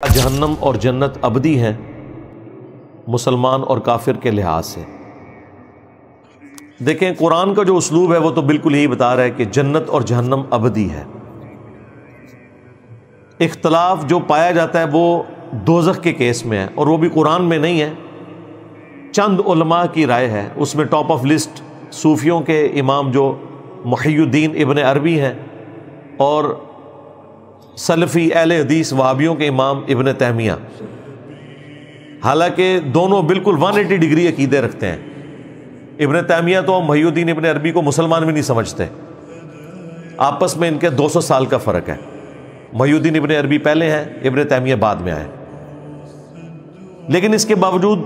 جہنم اور جنت ابدی ہیں مسلمان اور کافر کے لحاظ سے؟ دیکھیں قرآن کا جو اسلوب ہے وہ تو بالکل یہی بتا رہا ہے کہ جنت اور جہنم ابدی ہے۔ اختلاف جو پایا جاتا ہے وہ دوزخ کے کیس میں ہے، اور وہ بھی قرآن میں نہیں ہے، چند علماء کی رائے ہے۔ اس میں ٹاپ آف لسٹ صوفیوں کے امام جو محی الدین ابن عربی ہیں، اور سلفی اہل حدیث وہابیوں کے امام ابن تیمیہ۔ حالانکہ دونوں بالکل 180 ڈگری عقیدے رکھتے ہیں۔ ابن تیمیہ تو محی الدین ابن عربی کو مسلمان بھی نہیں سمجھتے، آپس میں ان کے 200 سال کا فرق ہے۔ محی الدین ابن عربی پہلے ہیں، ابن تیمیہ بعد میں آئے، لیکن اس کے باوجود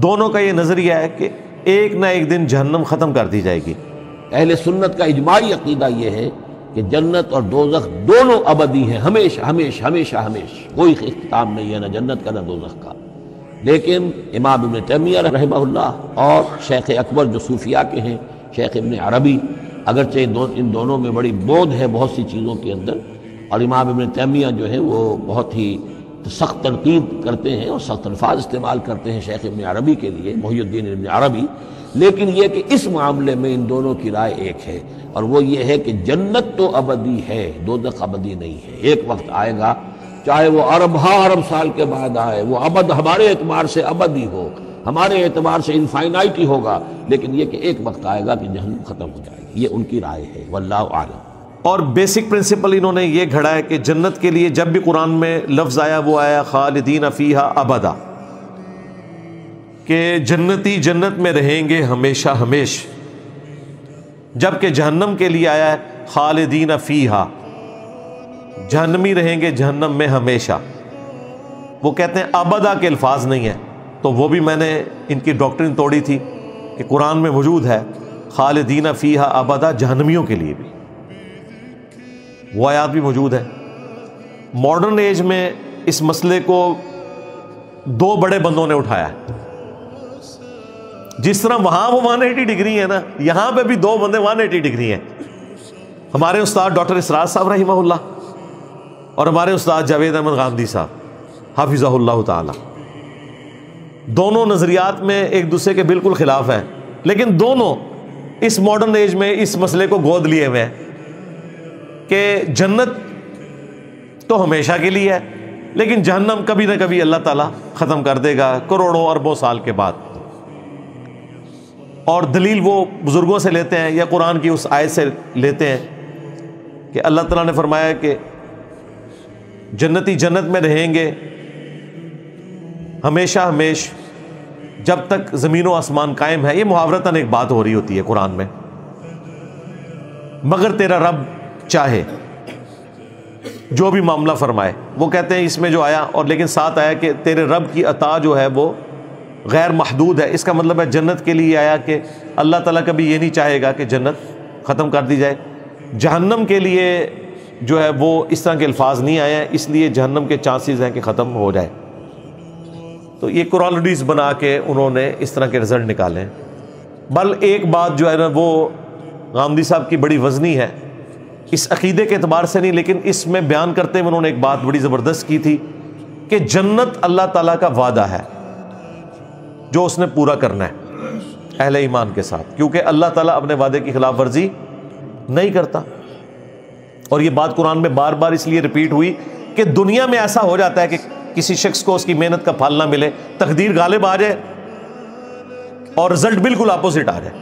دونوں کا یہ نظریہ ہے کہ ایک نہ ایک دن جہنم ختم کر دی جائے گی۔ اہل سنت کا اجماعی عقیدہ یہ ہے کہ جنت اور دوزخ دونوں ابدی ہیں، ہمیشہ ہمیشہ ہمیشہ ہمیشہ، کوئی اختتام نہیں ہے نہ جنت کا نہ دوزخ کا۔ لیکن امام ابن تیمیہ رحمہ اللہ اور شیخ اکبر جو صوفیاء کے ہیں، شیخ ابن عربی، اگرچہ ان دونوں میں بڑی بود ہے بہت سی چیزوں کے اندر، اور امام ابن تیمیہ جو ہے وہ بہت ہی سخت تنقید کرتے ہیں اور سخت الفاظ استعمال کرتے ہیں شیخ ابن عربی کے لیے، محی الدین ابن عربی، لیکن یہ کہ اس معاملے میں ان دونوں کی رائے ایک ہے، اور وہ یہ ہے کہ جنت تو ابدی ہے، دوزخ ابدی نہیں ہے۔ ایک وقت آئے گا، چاہے وہ ارب سال کے بعد آئے، وہ ابد ہمارے اعتبار سے ابدی ہو، ہمارے اعتبار سے انفائنائٹی ہوگا، لیکن یہ کہ ایک وقت آئے گا کہ جہنم ختم ہو جائے گی۔ یہ ان کی رائے ہے، واللہ اعلم۔ اور بیسک پرنسپل انہوں نے یہ گھڑا ہے کہ جنت کے لیے جب بھی قرآن میں لفظ آیا وہ آیا خالدین فیہا ابدا، کہ جنتی جنت میں رہیں گے ہمیشہ ہمیش، جبکہ جہنم کے لیے آیا ہے خالدین فیہا، جہنمی رہیں گے جہنم میں ہمیشہ۔ وہ کہتے ہیں ابدا کے الفاظ نہیں ہیں، تو وہ بھی میں نے ان کی ڈاکٹرین توڑی تھی کہ قرآن میں موجود ہے خالدین فیہا ابدا جہنمیوں کے لیے بھی، وہ آیات بھی موجود ہے۔ ماڈرن ایج میں اس مسئلے کو دو بڑے بندوں نے اٹھایا ہے، جس طرح وہاں وہ 180 ڈگری ہے نا، یہاں پہ بھی دو بندے 180 ڈگری ہیں۔ ہمارے استاد ڈاکٹر اسرار صاحب رحمہ اللہ اور ہمارے استاد جاوید احمد غامدی صاحب حافظہ اللہ تعالی، دونوں نظریات میں ایک دوسرے کے بالکل خلاف ہیں، لیکن دونوں اس ماڈرن ایج میں اس مسئلے کو گود لیے ہوئے ہیں کہ جنت تو ہمیشہ کے لیے ہے، لیکن جہنم کبھی نہ کبھی اللہ تعالیٰ ختم کر دے گا کروڑوں اربوں سال کے بعد۔ اور دلیل وہ بزرگوں سے لیتے ہیں یا قرآن کی اس آیت سے لیتے ہیں کہ اللہ تعالیٰ نے فرمایا کہ جنتی جنت میں رہیں گے ہمیشہ ہمیش جب تک زمین و آسمان قائم ہے۔ یہ محاورتاً ایک بات ہو رہی ہوتی ہے قرآن میں، مگر تیرا رب چاہے جو بھی معاملہ فرمائے۔ وہ کہتے ہیں اس میں جو آیا، اور لیکن ساتھ آیا کہ تیرے رب کی عطا جو ہے وہ غیر محدود ہے۔ اس کا مطلب ہے جنت کے لیے آیا کہ اللہ تعالیٰ کبھی یہ نہیں چاہے گا کہ جنت ختم کر دی جائے۔ جہنم کے لیے جو ہے وہ اس طرح کے الفاظ نہیں آئے ہیں، اس لیے جہنم کے چانسز ہیں کہ ختم ہو جائے۔ تو یہ قرآن حدیث بنا کے انہوں نے اس طرح کے رزلٹ نکالے ہیں۔ بل ایک بات جو ہے نا وہ غامدی صاحب کی بڑی وزنی ہے، اس عقیدے کے اعتبار سے نہیں، لیکن اس میں بیان کرتے ہوئے انہوں نے ایک بات بڑی زبردست کی تھی کہ جنت اللہ تعالیٰ کا وعدہ ہے جو اس نے پورا کرنا ہے اہل ایمان کے ساتھ، کیونکہ اللہ تعالیٰ اپنے وعدے کی خلاف ورزی نہیں کرتا۔ اور یہ بات قرآن میں بار بار اس لیے ریپیٹ ہوئی کہ دنیا میں ایسا ہو جاتا ہے کہ کسی شخص کو اس کی محنت کا پھل نہ ملے، تقدیر غالب آ جائے اور رزلٹ بالکل اپوزٹ آ جائے۔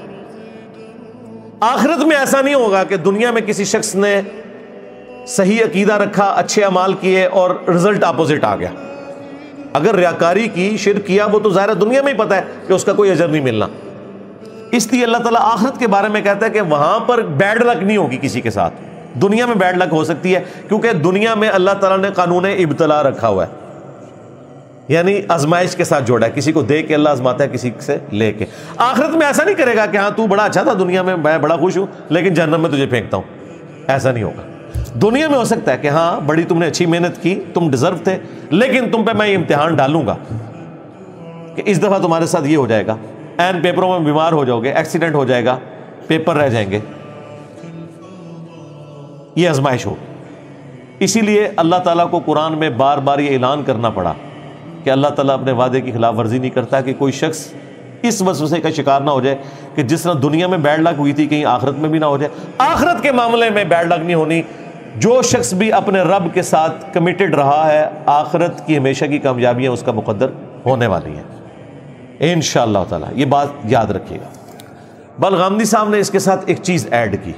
آخرت میں ایسا نہیں ہوگا کہ دنیا میں کسی شخص نے صحیح عقیدہ رکھا، اچھے اعمال کیے اور رزلٹ اپوزٹ آ گیا۔ اگر ریاکاری کی، شرک کیا، وہ تو ظاہر دنیا میں ہی پتہ ہے کہ اس کا کوئی اجر نہیں ملنا۔ اس لیے اللہ تعالیٰ آخرت کے بارے میں کہتا ہے کہ وہاں پر بیڈ لک نہیں ہوگی کسی کے ساتھ۔ دنیا میں بیڈ لک ہو سکتی ہے، کیونکہ دنیا میں اللہ تعالیٰ نے قانون ابتلا رکھا ہوا ہے، یعنی آزمائش کے ساتھ جوڑا ہے، کسی کو دے کے اللہ آزماتا ہے، کسی سے لے کے۔ آخرت میں ایسا نہیں کرے گا کہ ہاں تو بڑا اچھا تھا دنیا میں، میں بڑا خوش ہوں لیکن جہنم میں تجھے پھینکتا ہوں، ایسا نہیں ہوگا۔ دنیا میں ہو سکتا ہے کہ ہاں بڑی تم نے اچھی محنت کی، تم ڈیزرو تھے، لیکن تم پہ میں یہ امتحان ڈالوں گا کہ اس دفعہ تمہارے ساتھ یہ ہو جائے گا، این پیپروں میں بیمار ہو جاؤ گے، ایکسیڈنٹ ہو جائے گا، پیپر رہ جائیں گے، یہ آزمائش ہوگی۔ اسی لیے اللہ تعالیٰ کو قرآن میں بار بار یہ اعلان کرنا پڑا کہ اللہ تعالیٰ اپنے وعدے کی خلاف ورزی نہیں کرتا، کہ کوئی شخص اس وسوسے کا شکار نہ ہو جائے کہ جس طرح دنیا میں بیڈ لک ہوئی تھی کہیں آخرت میں بھی نہ ہو جائے۔ آخرت کے معاملے میں بیڈ لک نہیں ہونی، جو شخص بھی اپنے رب کے ساتھ کمیٹڈ رہا ہے آخرت کی ہمیشہ کی کامیابیاں اس کا مقدر ہونے والی ہیں انشاءاللہ تعالیٰ، یہ بات یاد رکھیے گا۔ بلغامدی صاحب نے اس کے ساتھ ایک چیز ایڈ کی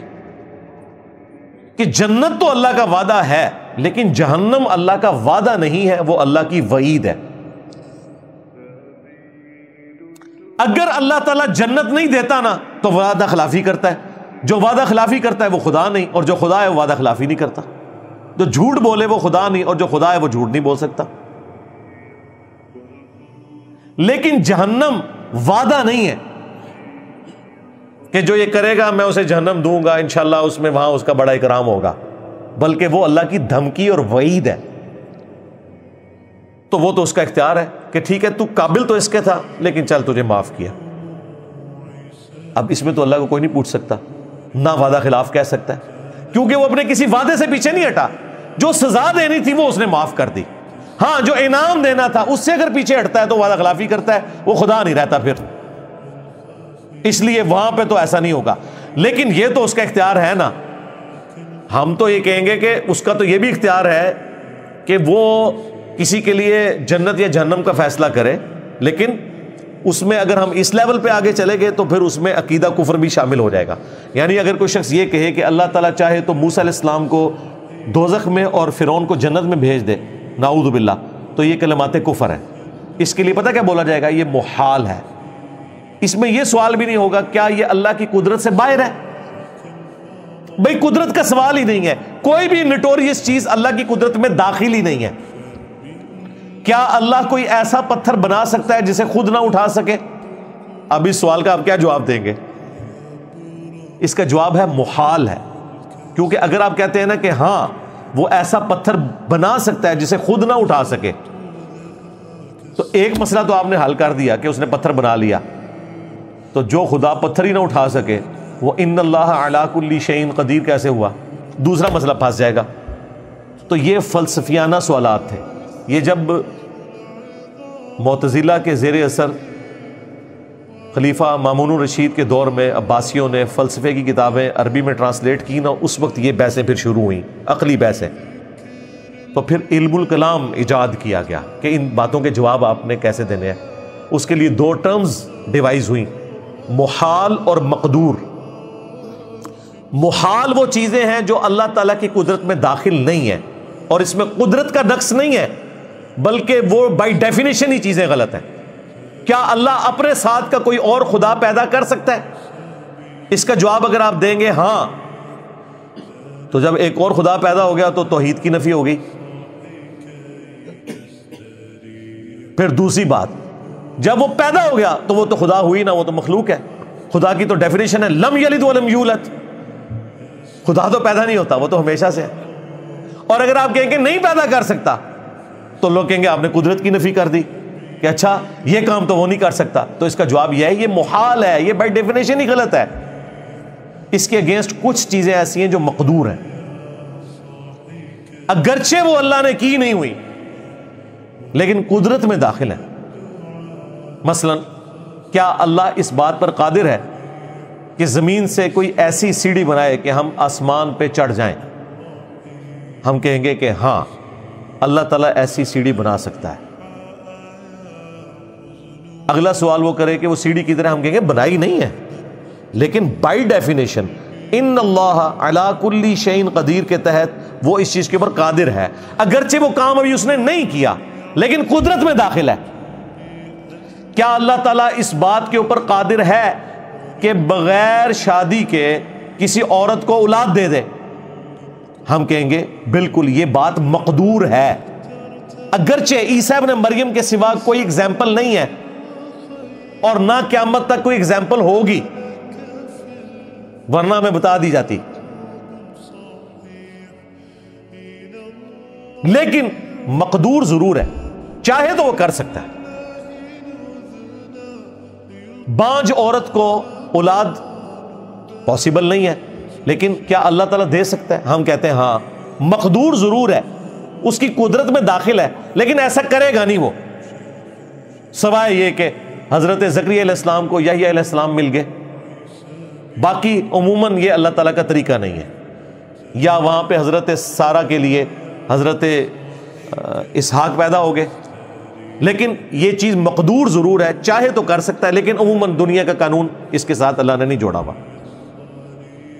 کہ جنت تو اللہ کا وعدہ ہے لیکن جہنم اللہ کا وعدہ نہیں ہے، وہ اللہ کی وعید ہے۔ اگر اللہ تعالیٰ جنت نہیں دیتا نا تو وعدہ خلافی کرتا ہے، جو وعدہ خلافی کرتا ہے وہ خدا نہیں، اور جو خدا ہے وہ وعدہ خلافی نہیں کرتا۔ جو جھوٹ بولے وہ خدا نہیں، اور جو خدا ہے وہ جھوٹ نہیں بول سکتا۔ لیکن جہنم وعدہ نہیں ہے کہ جو یہ کرے گا میں اسے جہنم دوں گا انشاءاللہ، اس میں وہاں اس کا بڑا اکرام ہوگا، بلکہ وہ اللہ کی دھمکی اور وعید ہے۔ تو وہ تو اس کا اختیار ہے کہ ٹھیک ہے تو قابل تو اس کے تھا لیکن چل تجھے معاف کیا۔ اب اس میں تو اللہ کو کوئی نہیں پوچھ سکتا، نہ وعدہ خلاف کہہ سکتا ہے، کیونکہ وہ اپنے کسی وعدے سے پیچھے نہیں ہٹا۔ جو سزا دینی تھی وہ اس نے معاف کر دی، ہاں جو انعام دینا تھا اس سے اگر پیچھے ہٹتا ہے تو وعدہ خلافی کرتا ہے، وہ خدا نہیں رہتا پھر۔ اس لیے وہاں پہ تو ایسا نہیں ہوگا، لیکن یہ تو اس کا اختیار ہے نا۔ ہم تو یہ کہیں گے کہ اس کا تو یہ بھی اختیار ہے کہ وہ کسی کے لیے جنت یا جہنم کا فیصلہ کرے، لیکن اس میں اگر ہم اس لیول پہ آگے چلے گئے تو پھر اس میں عقیدہ کفر بھی شامل ہو جائے گا۔ یعنی اگر کوئی شخص یہ کہے کہ اللہ تعالیٰ چاہے تو موسیٰ علیہ السلام کو دوزخ میں اور فرعون کو جنت میں بھیج دے، نعوذ باللہ، تو یہ کلمات کفر ہے۔ اس کے لیے پتہ کیا بولا جائے گا؟ یہ محال ہے۔ اس میں یہ سوال بھی نہیں ہوگا کیا یہ اللہ کی قدرت سے باہر ہے؟ بھئی قدرت کا سوال ہی نہیں ہے، کوئی بھی نٹوریس چیز اللہ کی قدرت میں داخل ہی نہیں ہے۔ کیا اللہ کوئی ایسا پتھر بنا سکتا ہے جسے خود نہ اٹھا سکے؟ اب اس سوال کا آپ کیا جواب دیں گے؟ اس کا جواب ہے محال ہے، کیونکہ اگر آپ کہتے ہیں نا کہ ہاں وہ ایسا پتھر بنا سکتا ہے جسے خود نہ اٹھا سکے، تو ایک مسئلہ تو آپ نے حل کر دیا کہ اس نے پتھر بنا لیا، تو جو خدا پتھر ہی نہ اٹھا سکے وہ ان اللہ علی کل شیء قدیر کیسے ہوا؟ دوسرا مسئلہ پھنس جائے گا۔ تو یہ فلسفیانہ سوالات تھے۔ یہ جب معتزلہ کے زیر اثر خلیفہ مامون الرشید کے دور میں عباسیوں نے فلسفے کی کتابیں عربی میں ٹرانسلیٹ کی نا، اس وقت یہ بحثیں پھر شروع ہوئیں، عقلی بحثیں۔ تو پھر علم الکلام ایجاد کیا گیا کہ ان باتوں کے جواب آپ نے کیسے دینے ہیں۔ اس کے لیے دو ٹرمز ڈیوائز ہوئیں، محال اور مقدور۔ محال وہ چیزیں ہیں جو اللہ تعالیٰ کی قدرت میں داخل نہیں ہیں، اور اس میں قدرت کا نقص نہیں ہے، بلکہ وہ بائی ڈیفینیشن ہی چیزیں غلط ہیں۔ کیا اللہ اپنے ساتھ کا کوئی اور خدا پیدا کر سکتا ہے؟ اس کا جواب اگر آپ دیں گے ہاں، تو جب ایک اور خدا پیدا ہو گیا تو توحید کی نفی ہو گئی۔ پھر دوسری بات، جب وہ پیدا ہو گیا تو وہ تو خدا ہوئی نا، وہ تو مخلوق ہے۔ خدا کی تو ڈیفینیشن ہے لم یلد ولم یولد، خدا تو پیدا نہیں ہوتا، وہ تو ہمیشہ سے ہے۔ اور اگر آپ کہیں کہ نہیں پیدا کر سکتا تو لوگ کہیں گے آپ نے قدرت کی نفی کر دی کہ اچھا یہ کام تو وہ نہیں کر سکتا۔ تو اس کا جواب یہ ہے یہ محال ہے، یہ بائی ڈیفینیشن ہی غلط ہے۔ اس کے اگینسٹ کچھ چیزیں ایسی ہیں جو مقدور ہیں، اگرچہ وہ اللہ نے کی نہیں ہوئی لیکن قدرت میں داخل ہے۔ مثلا کیا اللہ اس بات پر قادر ہے کہ زمین سے کوئی ایسی سیڑھی بنائے کہ ہم آسمان پہ چڑھ جائیں؟ ہم کہیں گے کہ ہاں اللہ تعالیٰ ایسی سیڑھی بنا سکتا ہے۔ اگلا سوال وہ کرے کہ وہ سیڑھی کی طرح، ہم کہیں گے بنائی نہیں ہے، لیکن بائی ڈیفینیشن ان اللہ علی کل شیء قدیر کے تحت وہ اس چیز کے اوپر قادر ہے، اگرچہ وہ کام ابھی اس نے نہیں کیا لیکن قدرت میں داخل ہے۔ کیا اللہ تعالیٰ اس بات کے اوپر قادر ہے کہ بغیر شادی کے کسی عورت کو اولاد دے دے؟ ہم کہیں گے بالکل یہ بات مقدور ہے، اگرچہ عیسیٰ ابن مریم کے سوا کوئی ایگزامپل نہیں ہے اور نہ قیامت تک کوئی ایگزامپل ہوگی، ورنہ میں بتا دی جاتی۔ لیکن مقدور ضرور ہے، چاہے تو وہ کر سکتا ہے۔ بانج عورت کو اولاد پاسبل نہیں ہے، لیکن کیا اللہ تعالیٰ دے سکتا ہے؟ ہم کہتے ہیں ہاں مقدور ضرور ہے، اس کی قدرت میں داخل ہے، لیکن ایسا کرے گا نہیں وہ، سوائے یہ کہ حضرت زکریا علیہ السلام کو یحییٰ علیہ السلام مل گئے، باقی عموماً یہ اللہ تعالیٰ کا طریقہ نہیں ہے۔ یا وہاں پہ حضرت سارہ کے لیے حضرت اسحاق پیدا ہو گئے، لیکن یہ چیز مقدور ضرور ہے، چاہے تو کر سکتا ہے، لیکن عموماً دنیا کا قانون اس کے ساتھ اللہ نے نہیں جوڑا ہوا۔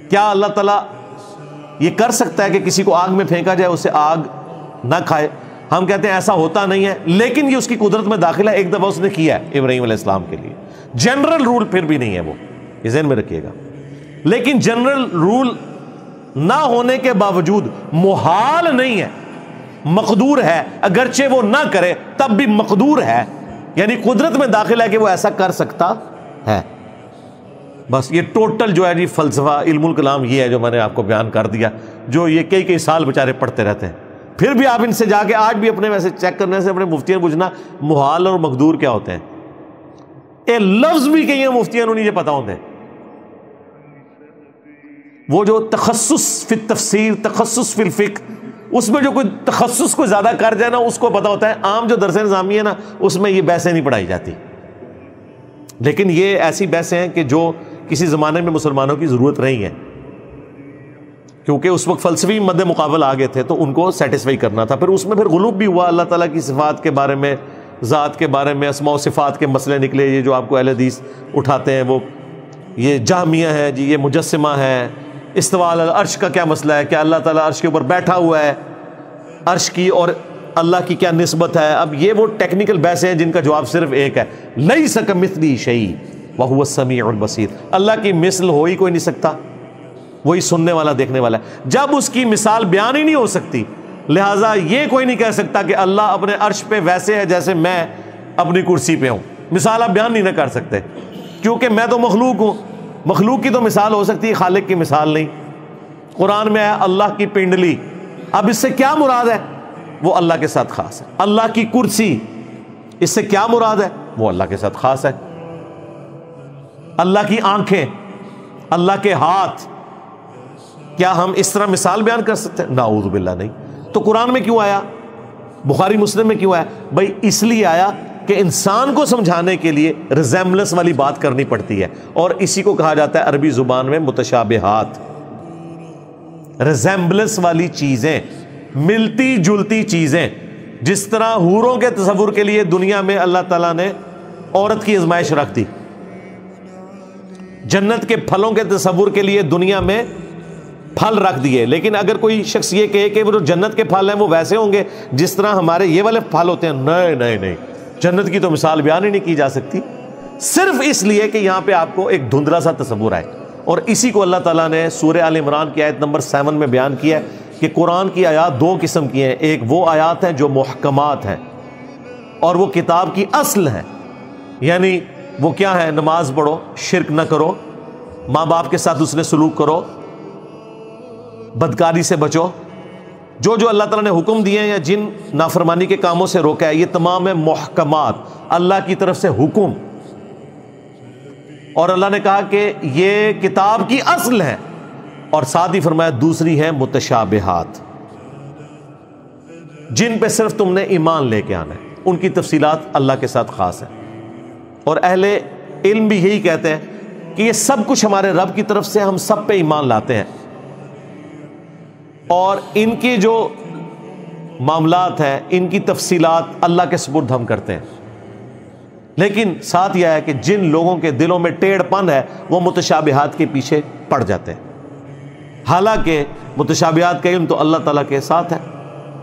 کیا اللہ تعالیٰ یہ کر سکتا ہے کہ کسی کو آگ میں پھینکا جائے اسے آگ نہ کھائے؟ ہم کہتے ہیں ایسا ہوتا نہیں ہے، لیکن یہ اس کی قدرت میں داخل ہے، ایک دفعہ اس نے کیا ہے ابراہیم علیہ السلام کے لیے۔ جنرل رول پھر بھی نہیں ہے وہ، یہ ذہن میں رکھیے گا۔ لیکن جنرل رول نہ ہونے کے باوجود محال نہیں ہے، مقدور ہے، اگرچہ وہ نہ کرے تب بھی مقدور ہے، یعنی قدرت میں داخل ہے کہ وہ ایسا کر سکتا ہے۔ بس یہ ٹوٹل جو ہے جی فلسفہ علم الکلام یہ ہے جو میں نے آپ کو بیان کر دیا، جو یہ کئی سال بیچارے پڑھتے رہتے ہیں۔ پھر بھی آپ ان سے جا کے آج بھی اپنے ویسے چیک کرنے سے اپنے مفتیوں پوچھنا محال اور مقدور کیا ہوتے ہیں، یہ لفظ بھی کئی مفتیوں انہیں یہ پتا ہوتے ہیں۔ وہ جو تخصص فی التفسیر، تخصص فی الفقہ، اس میں جو کوئی تخصص کو زیادہ کر جائے نا اس کو پتا ہوتا ہے۔ عام جو درس نظامی ہے نا اس میں یہ بحثیں نہیں پڑھائی جاتی، لیکن یہ ایسی بحثیں ہیں کہ جو کسی زمانے میں مسلمانوں کی ضرورت رہی ہے، کیونکہ اس وقت فلسفی مد مقابل آ گئے تھے تو ان کو سیٹسفائی کرنا تھا۔ پھر اس میں پھر غلوب بھی ہوا، اللہ تعالیٰ کی صفات کے بارے میں، ذات کے بارے میں، اسماء و صفات کے مسئلے نکلے۔ یہ جو آپ کو اہل حدیث اٹھاتے ہیں وہ یہ جہمیہ ہے جی، یہ مجسمہ ہے۔ استواء علی العرش کا کیا مسئلہ ہے، کیا اللہ تعالیٰ عرش کے اوپر بیٹھا ہوا ہے، عرش کی اور اللہ کی کیا نسبت ہے؟ اب یہ وہ ٹیکنیکل بحثیں ہیں جن کا جواب صرف ایک ہے، لیس کمثلہ شیء وہو السمیع البصیر۔ اللہ کی مثل ہو ہی کوئی نہیں سکتا، وہی سننے والا دیکھنے والا ہے۔ جب اس کی مثال بیان ہی نہیں ہو سکتی، لہٰذا یہ کوئی نہیں کہہ سکتا کہ اللہ اپنے عرش پہ ویسے ہے جیسے میں اپنی کرسی پہ ہوں۔ مثال آپ بیان نہیں نہ کر سکتے، کیونکہ میں تو مخلوق ہوں، مخلوق کی تو مثال ہو سکتی ہے، خالق کی مثال نہیں۔ قرآن میں ہے اللہ کی پنڈلی، اب اس سے کیا مراد ہے؟ وہ اللہ کے ساتھ خاص ہے۔ اللہ کی کرسی، اس سے کیا مراد ہے؟ وہ اللہ کے ساتھ خاص ہے۔ اللہ کی آنکھیں، اللہ کے ہاتھ، کیا ہم اس طرح مثال بیان کر سکتے ہیں؟ نعوذ باللہ نہیں۔ تو قرآن میں کیوں آیا؟ بخاری مسلم میں کیوں آیا؟ بھائی اس لیے آیا کہ انسان کو سمجھانے کے لیے ریزیمبلنس والی بات کرنی پڑتی ہے، اور اسی کو کہا جاتا ہے عربی زبان میں متشابہات۔ ریزیمبلنس والی چیزیں، ملتی جلتی چیزیں، جس طرح حوروں کے تصور کے لیے دنیا میں اللہ تعالیٰ نے عورت کی آزمائش رکھ دی، جنت کے پھلوں کے تصور کے لیے دنیا میں پھل رکھ دیے، لیکن اگر کوئی شخص یہ کہے کہ وہ جو جنت کے پھل ہیں وہ ویسے ہوں گے جس طرح ہمارے یہ والے پھل ہوتے ہیں، نہیں نہیں نہیں، جنت کی تو مثال بیان ہی نہیں کی جا سکتی، صرف اس لیے کہ یہاں پہ آپ کو ایک دھندلا سا تصور آئے۔ اور اسی کو اللہ تعالیٰ نے سورہ آل عمران کی آیت نمبر 7 میں بیان کیا ہے کہ قرآن کی آیات دو قسم کی ہیں، ایک وہ آیات ہیں جو محکمات ہیں اور وہ کتاب کی اصل ہیں، یعنی وہ کیا ہے؟ نماز پڑھو، شرک نہ کرو، ماں باپ کے ساتھ اس نے سلوک کرو، بدکاری سے بچو، جو جو اللہ تعالیٰ نے حکم دیے ہیں یا جن نافرمانی کے کاموں سے روکا ہے، یہ تمام ہے محکمات، اللہ کی طرف سے حکم۔ اور اللہ نے کہا کہ یہ کتاب کی اصل ہے، اور ساتھ ہی فرمایا دوسری ہے متشابہات، جن پہ صرف تم نے ایمان لے کے آنا ہے، ان کی تفصیلات اللہ کے ساتھ خاص ہے۔ اور اہل علم بھی یہی کہتے ہیں کہ یہ سب کچھ ہمارے رب کی طرف سے، ہم سب پہ ایمان لاتے ہیں، اور ان کے جو معاملات ہیں ان کی تفصیلات اللہ کے سپرد ہم کرتے ہیں۔ لیکن ساتھ یہ ہے کہ جن لوگوں کے دلوں میں ٹیڑھ پن ہے وہ متشابہات کے پیچھے پڑ جاتے ہیں، حالانکہ متشابہات کا علم تو اللہ تعالیٰ کے ساتھ ہے،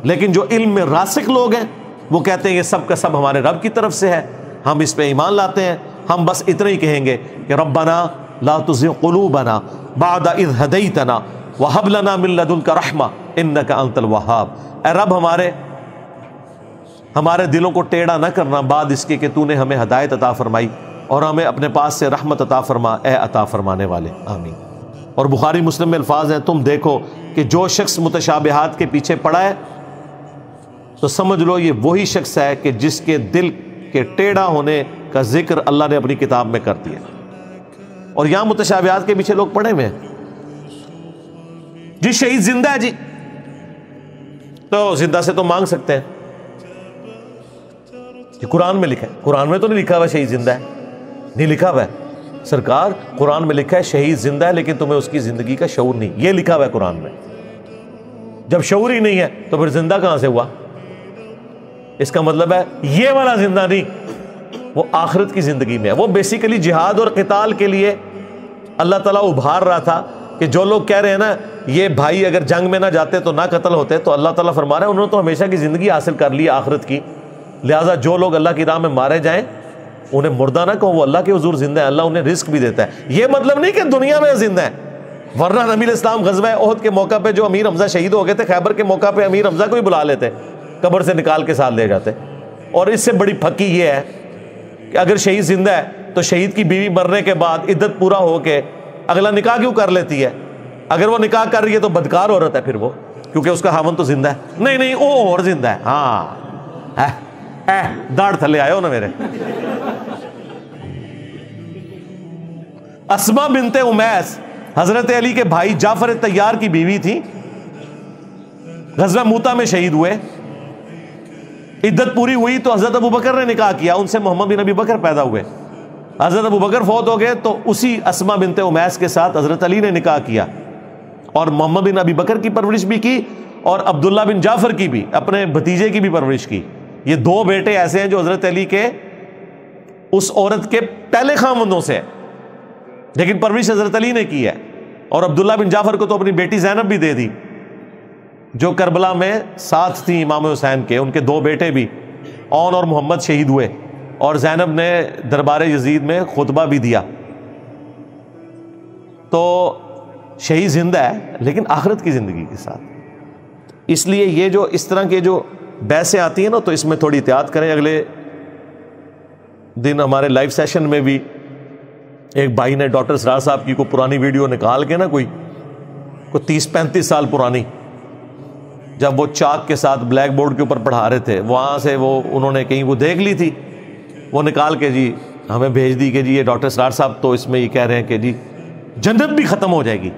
لیکن جو علم میں راسخ لوگ ہیں وہ کہتے ہیں یہ سب کا سب ہمارے رب کی طرف سے ہے، ہم اس پہ ایمان لاتے ہیں، ہم بس اتنا ہی کہیں گے کہ ربنا لا تزغ قلوبنا بعد اذ ہدیتنا وہب لنا من لدنک رحمہ انک انت الوہاب۔ اے رب ہمارے دلوں کو ٹیڑھا نہ کرنا بعد اس کے کہ تو نے ہمیں ہدایت عطا فرمائی، اور ہمیں اپنے پاس سے رحمت عطا فرما، اے عطا فرمانے والے، آمین۔ اور بخاری مسلم میں الفاظ ہیں، تم دیکھو کہ جو شخص متشابہات کے پیچھے پڑا ہے تو سمجھ لو یہ وہی شخص ہے کہ جس کے دل کے ٹیڑھا ہونے کا ذکر اللہ نے اپنی کتاب میں کر دیا۔ اور یہاں متشابہات کے پیچھے لوگ پڑے ہوئے ہیں، جی شہید زندہ ہے جی، تو زندہ سے تو مانگ سکتے ہیں. یہ قرآن میں لکھا ہے. قرآن میں تو نہیں لکھا ہوا شہید زندہ ہے, نہیں لکھا ہوا ہے سرکار. قرآن میں لکھا ہے شہید زندہ ہے لیکن تمہیں اس کی زندگی کا شعور نہیں, یہ لکھا ہوا ہے قرآن میں. جب شعور ہی نہیں ہے تو پھر زندہ کہاں سے ہوا؟ اس کا مطلب ہے یہ والا زندہ نہیں, وہ آخرت کی زندگی میں ہے. وہ بیسیکلی جہاد اور قتال کے لیے اللہ تعالیٰ ابھار رہا تھا کہ جو لوگ کہہ رہے ہیں نا یہ بھائی اگر جنگ میں نہ جاتے تو نہ قتل ہوتے, تو اللہ تعالیٰ فرما رہا ہے انہوں نے تو ہمیشہ کی زندگی حاصل کر لی آخرت کی, لہٰذا جو لوگ اللہ کی راہ میں مارے جائیں انہیں مردہ نہ کہو, وہ اللہ کے حضور زندہ ہے, اللہ انہیں رزق بھی دیتا ہے. یہ مطلب نہیں کہ دنیا میں زندہ ہے, ورنہ نبی علیہ السلام غزوہ احد کے موقع پہ جو امیر حمزہ شہید ہو گئے تھے, خیبر کے موقع پہ امیر حمزہ کو ہی بلا لیتے, قبر سے نکال کے ساتھ لے جاتے. اور اس سے بڑی پھکی یہ ہے کہ اگر شہید زندہ ہے تو شہید کی بیوی مرنے کے بعد عدت پورا ہو کے اگلا نکاح کیوں کر لیتی ہے؟ اگر وہ نکاح کر رہی ہے تو بدکار عورت ہے پھر وہ, کیونکہ اس کا خاوند تو زندہ ہے. نہیں وہ اور زندہ ہے. ہاں داڑھ تھلے آئے ہو نا میرے. اسما بنت امیس حضرت علی کے بھائی جعفر طیار کی بیوی تھی, غزوہ موتا میں شہید ہوئے. عدت پوری ہوئی تو حضرت ابوبکر نے نکاح کیا, ان سے محمد بن ابی بکر پیدا ہوئے. حضرت ابوبکر فوت ہو گئے تو اسی اسما بنت امیس کے ساتھ حضرت علی نے نکاح کیا اور محمد بن ابی بکر کی پرورش بھی کی اور عبداللہ بن جعفر کی بھی, اپنے بھتیجے کی بھی پرورش کی. یہ دو بیٹے ایسے ہیں جو حضرت علی کے اس عورت کے پہلے خاوندوں سے, لیکن پرورش حضرت علی نے کی ہے. اور عبداللہ بن جعفر کو تو اپنی بیٹی زینب بھی دے دی جو کربلا میں ساتھ تھی امام حسین کے. ان کے دو بیٹے بھی اون اور محمد شہید ہوئے اور زینب نے دربار یزید میں خطبہ بھی دیا. تو شہید زندہ ہے لیکن آخرت کی زندگی کے ساتھ. اس لیے یہ جو اس طرح کے جو بحثیں آتی ہیں نا تو اس میں تھوڑی احتیاط کریں. اگلے دن ہمارے لائیو سیشن میں بھی ایک بھائی نے ڈاکٹر اسرار صاحب کی کوئی پرانی ویڈیو نکال کے نا کوئی 30-35 سال پرانی, جب وہ چاک کے ساتھ بلیک بورڈ کے اوپر پڑھا رہے تھے, وہاں سے وہ انہوں نے کہیں وہ دیکھ لی تھی, وہ نکال کے جی ہمیں بھیج دی کہ جی یہ ڈاکٹر اسرار صاحب تو اس میں یہ کہہ رہے ہیں کہ جی جنت بھی ختم ہو جائے گی.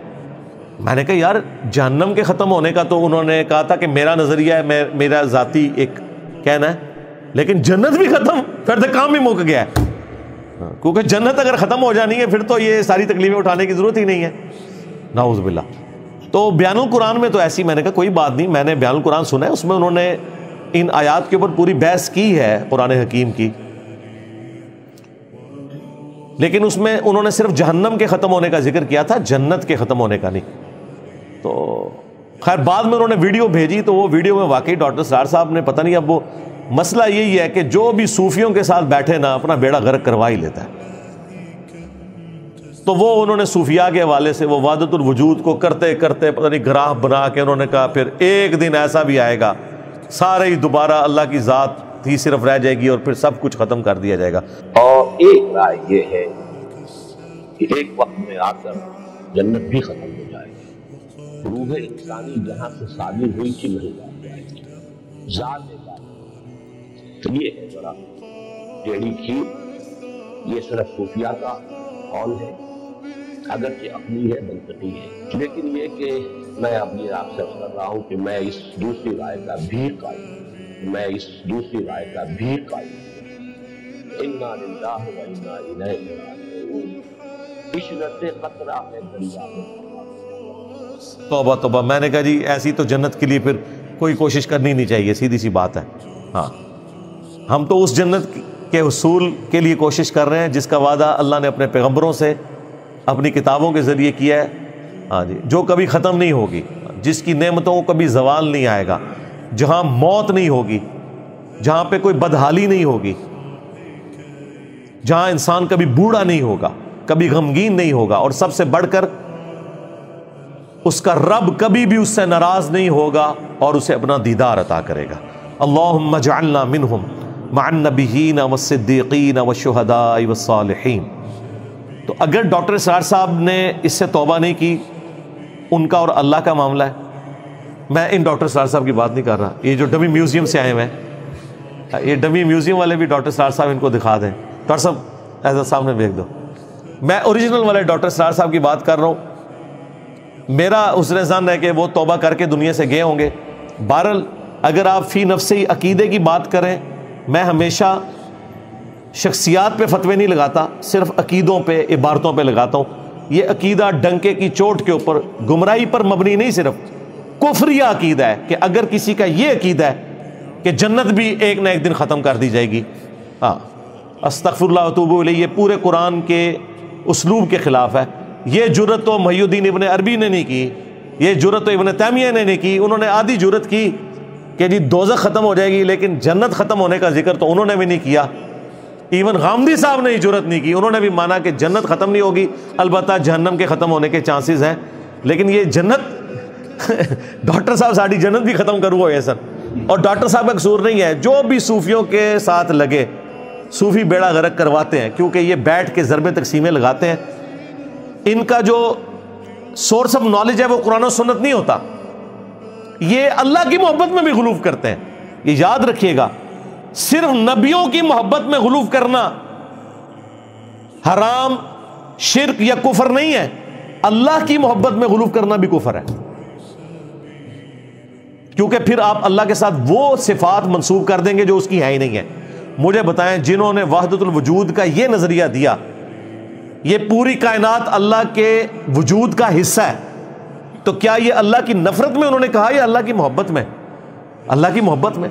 میں نے کہا یار جہنم کے ختم ہونے کا تو انہوں نے کہا تھا کہ میرا نظریہ ہے, میرا ذاتی ایک کہنا ہے, لیکن جنت بھی ختم, پھر تو کام بھی مک گیا ہے. کیونکہ جنت اگر ختم ہو جانی ہے پھر تو یہ ساری تکلیفیں اٹھانے کی ضرورت ہی نہیں ہے, نعوذ باللہ. تو بیان القرآن میں تو ایسی, میں نے کہا کوئی بات نہیں, میں نے بیان القرآن سنا ہے, اس میں انہوں نے ان آیات کے اوپر پوری بحث کی ہے قرآن حکیم کی, لیکن اس میں انہوں نے صرف جہنم کے ختم ہونے کا ذکر کیا تھا, جنت کے ختم ہونے کا نہیں. تو خیر بعد میں انہوں نے ویڈیو بھیجی تو وہ ویڈیو میں واقعی ڈاکٹر اسرار صاحب نے پتہ نہیں, اب وہ مسئلہ یہی ہے کہ جو بھی صوفیوں کے ساتھ بیٹھے نا اپنا بیڑا غرق کروا ہی لیتا ہے. تو وہ انہوں نے صوفیاء کے حوالے سے وہ وحدت الوجود کو کرتے کرتے پتہ نہیں گراہ بنا کے انہوں نے کہا پھر ایک دن ایسا بھی آئے گا سارے ہی دوبارہ اللہ کی ذات ہی صرف رہ جائے گی اور پھر سب کچھ ختم کر دیا جائے گا. اور ایک رائے یہ ہے کہ ایک وقت میں آ کر جنت بھی ختم ہو جائے گی, روح انسانی جہاں سے صادر ہوئی تھی وہیں جائے گی, ذات یہ ہے ذرا ٹیڑھی کھیر. یہ صرف صوفیاء کا قول ہے, اگرچہ عقلی ہے منطقی ہے, لیکن یہ کہ میں اپنی آپ سے عرض کر رہا ہوں کہ میں اس دوسری رائے کا بھی قائل انا للہ و انا الیہ راجعون. عشرت قطرہ ہے دریا میں. توبہ توبہ. میں نے کہا جی ایسی تو جنت کے لیے پھر کوئی کوشش کرنی نہیں چاہیے, سیدھی سی بات ہے. ہاں ہم تو اس جنت کے حصول کے لیے کوشش کر رہے ہیں جس کا وعدہ اللہ نے اپنے پیغمبروں سے اپنی کتابوں کے ذریعے کیا ہے. ہاں جی, جو کبھی ختم نہیں ہوگی, جس کی نعمتوں کو کبھی زوال نہیں آئے گا, جہاں موت نہیں ہوگی, جہاں پہ کوئی بدحالی نہیں ہوگی, جہاں انسان کبھی بوڑھا نہیں ہوگا, کبھی غمگین نہیں ہوگا, اور سب سے بڑھ کر اس کا رب کبھی بھی اس سے ناراض نہیں ہوگا اور اسے اپنا دیدار عطا کرے گا. اللہم اجعلنا منہم مع النبیین والصدیقین والشہداء والصالحین. تو اگر ڈاکٹر اسرار صاحب نے اس سے توبہ نہیں کی, ان کا اور اللہ کا معاملہ ہے. میں ان ڈاکٹر اسرار صاحب کی بات نہیں کر رہا, یہ جو ڈمی میوزیم سے آئے ہوئے ہیں, یہ ڈمی میوزیم والے بھی ڈاکٹر اسرار صاحب ان کو دکھا دیں. ڈاکٹر صاحب ایسا سامنے بھیج دو. میں اوریجنل والے ڈاکٹر اسرار صاحب کی بات کر رہا ہوں. میرا حسن ظن ہے کہ وہ توبہ کر کے دنیا سے گئے ہوں گے. بہرحال اگر آپ فی نفسی عقیدے کی بات کریں، میں ہمیشہ شخصیات پہ فتوے نہیں لگاتا، صرف عقیدوں پہ، عبارتوں پہ لگاتا ہوں۔ یہ عقیدہ ڈنکے کی چوٹ کے اوپر گمراہی پر مبنی نہیں، صرف کفریہ عقیدہ ہے کہ اگر کسی کا یہ عقیدہ ہے کہ جنت بھی ایک نہ ایک دن ختم کر دی جائے گی، ہاں استغفر اللہ واتوب الیہ، یہ پورے قرآن کے اسلوب کے خلاف ہے۔ یہ جرت تو محی الدین ابن عربی نے نہیں کی، یہ جرت تو ابن تیمیہ نے نہیں کی، انہوں نے آدھی جرت کی کہ جی دوزخ ختم ہو جائے گی، لیکن جنت ختم ہونے کا ذکر تو انہوں نے بھی نہیں کیا۔ ایون غامدی صاحب نے جرت نہیں کی، انہوں نے بھی مانا کہ جنت ختم نہیں ہوگی، البتہ جہنم کے ختم ہونے کے چانسز ہیں، لیکن یہ جنت ڈاکٹر صاحب ساری جنت بھی ختم کرو گے سر۔ اور ڈاکٹر صاحب کا قصور نہیں ہے، جو بھی صوفیوں کے ساتھ لگے، صوفی بیڑا غرق کرواتے ہیں، کیونکہ یہ بیٹھ کے ضرب تقسیمیں لگاتے ہیں۔ ان کا جو سورس آف نالج ہے وہ قرآن و سنت نہیں ہوتا، یہ اللہ کی محبت میں بھی غلوف کرتے ہیں۔ یہ یاد رکھیے گا، صرف نبیوں کی محبت میں غلوف کرنا حرام، شرک یا کفر نہیں ہے، اللہ کی محبت میں غلوف کرنا بھی کفر ہے، کیونکہ پھر آپ اللہ کے ساتھ وہ صفات منسوب کر دیں گے جو اس کی ہے ہی نہیں ہے۔ مجھے بتائیں، جنہوں نے وحدت الوجود کا یہ نظریہ دیا، یہ پوری کائنات اللہ کے وجود کا حصہ ہے، تو کیا یہ اللہ کی نفرت میں انہوں نے کہا یا اللہ کی محبت میں؟ اللہ کی محبت میں۔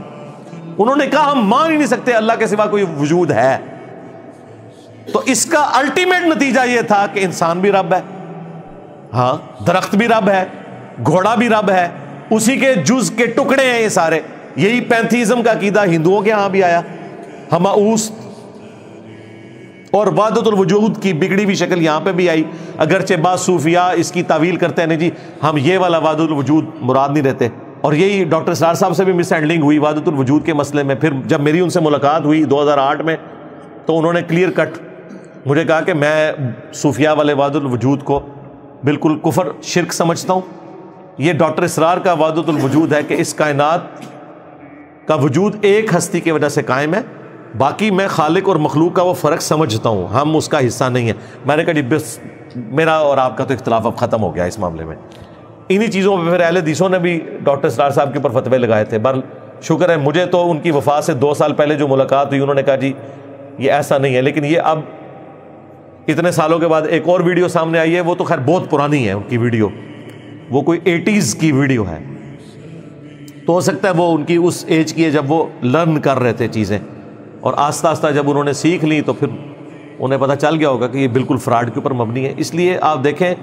انہوں نے کہا ہم مان ہی نہیں سکتے اللہ کے سوا کوئی وجود ہے۔ تو اس کا الٹیمیٹ نتیجہ یہ تھا کہ انسان بھی رب ہے، ہاں درخت بھی رب ہے، گھوڑا بھی رب ہے، اسی کے جز کے ٹکڑے ہیں یہ سارے۔ یہی پینتھیزم کا عقیدہ ہندوؤں کے ہاں بھی آیا، ہماؤس اور وحدت الوجود کی بگڑی ہوئی شکل یہاں پہ بھی آئی، اگرچہ بعض صوفیاء اس کی تعویل کرتے ہیں نہیں جی ہم یہ والا وحدت الوجود مراد نہیں رہتے۔ اور یہی ڈاکٹر اسرار صاحب سے بھی مس ہینڈلنگ ہوئی وحدت الوجود کے مسئلے میں۔ پھر جب میری ان سے ملاقات ہوئی 2008 میں، تو انہوں نے کلیئر کٹ مجھے کہا کہ میں صوفیاء والے وحدت الوجود کو بالکل کفر شرک سمجھتا ہوں۔ یہ ڈاکٹر اسرار کا وحدت الوجود ہے کہ اس کائنات کا وجود ایک ہستی کی وجہ سے قائم ہے، باقی میں خالق اور مخلوق کا وہ فرق سمجھتا ہوں، ہم اس کا حصہ نہیں ہیں۔ میں نے کہا جی بس میرا اور آپ کا تو اختلاف اب ختم ہو گیا اس معاملے میں۔ انہی چیزوں پہ پھر اہل حدیثوں نے بھی ڈاکٹر اسرار صاحب کے اوپر فتوے لگائے تھے۔ بہرحال شکر ہے مجھے تو ان کی وفات سے 2 سال پہلے جو ملاقات ہوئی، انہوں نے کہا جی یہ ایسا نہیں ہے، لیکن یہ اب اتنے سالوں کے بعد ایک اور ویڈیو سامنے آئی ہے، وہ تو خیر بہت پرانی ہے ان کی ویڈیو، وہ کوئی 80s کی ویڈیو ہے، تو ہو سکتا ہے وہ ان کی اس ایج کی ہے جب وہ لرن کر رہے تھے چیزیں، اور آہستہ آہستہ جب انہوں نے سیکھ لی تو پھر انہیں پتہ چل گیا ہوگا کہ یہ بالکل فراڈ کے اوپر مبنی ہے۔ اس لیے آپ دیکھیں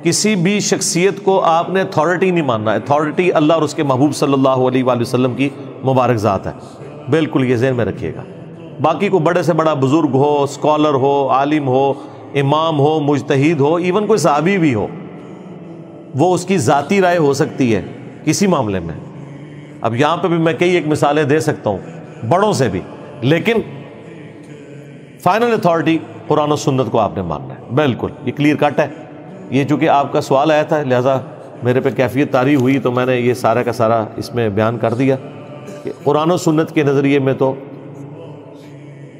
کسی بھی شخصیت کو آپ نے اتھارٹی نہیں ماننا، اتھارٹی اللہ اور اس کے محبوب صلی اللہ علیہ وآلہ وسلم کی مبارک ذات ہے، بالکل یہ ذہن میں رکھیے گا۔ باقی کو بڑے سے بڑا بزرگ ہو، اسکالر ہو، عالم ہو، امام ہو، مجتہد ہو، ایون کوئی صحابی بھی ہو، وہ اس کی ذاتی رائے ہو سکتی ہے کسی معاملے میں۔ اب یہاں پہ بھی میں کئی ایک مثالیں دے سکتا ہوں بڑوں سے بھی، لیکن فائنل اتھارٹی قرآن و سنت کو آپ نے ماننا ہے، بالکل یہ کلیئر کٹ ہے۔ یہ چونکہ آپ کا سوال آیا تھا لہٰذا میرے پہ کیفیت طاری ہوئی تو میں نے یہ سارا کا سارا اس میں بیان کر دیا کہ قرآن و سنت کے نظریے میں تو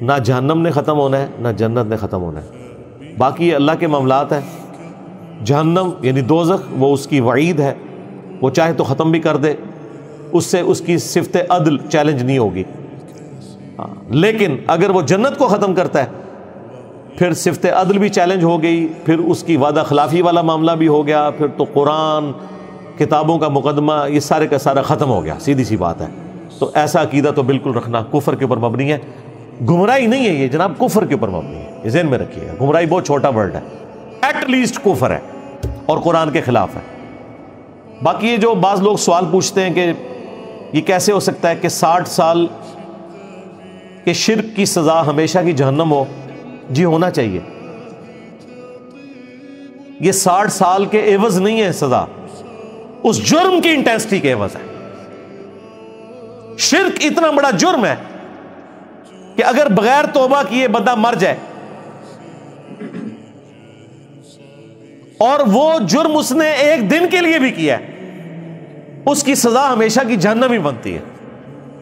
نہ جہنم نے ختم ہونا ہے نہ جنت نے ختم ہونا ہے، باقی یہ اللہ کے معاملات ہیں۔ جہنم یعنی دوزخ وہ اس کی وعید ہے، وہ چاہے تو ختم بھی کر دے، اس سے اس کی صفت عدل چیلنج نہیں ہوگی، لیکن اگر وہ جنت کو ختم کرتا ہے پھر صفت عدل بھی چیلنج ہو گئی، پھر اس کی وعدہ خلافی والا معاملہ بھی ہو گیا، پھر تو قرآن کتابوں کا مقدمہ یہ سارے کا سارا ختم ہو گیا، سیدھی سی بات ہے۔ تو ایسا عقیدہ تو بالکل رکھنا کفر کے اوپر مبنی ہے، گمراہی نہیں ہے یہ جناب، کفر کے اوپر مبنی ہے، یہ ذہن میں رکھیے گا۔ گمراہی بہت چھوٹا ورڈ ہے، ایٹ لیسٹ کفر ہے اور قرآن کے خلاف ہے۔ باقی یہ جو بعض لوگ سوال پوچھتے ہیں کہ یہ کیسے ہو سکتا ہے کہ 60 سال کہ شرک کی سزا ہمیشہ کی جہنم ہو؟ جی ہونا چاہیے، یہ 60 سال کے عوض نہیں ہے سزا، اس جرم کی انٹینسٹی کے عوض ہے۔ شرک اتنا بڑا جرم ہے کہ اگر بغیر توبہ کیے بندہ مر جائے اور وہ جرم اس نے ایک دن کے لیے بھی کیا ہے، اس کی سزا ہمیشہ کی جہنم ہی بنتی ہے،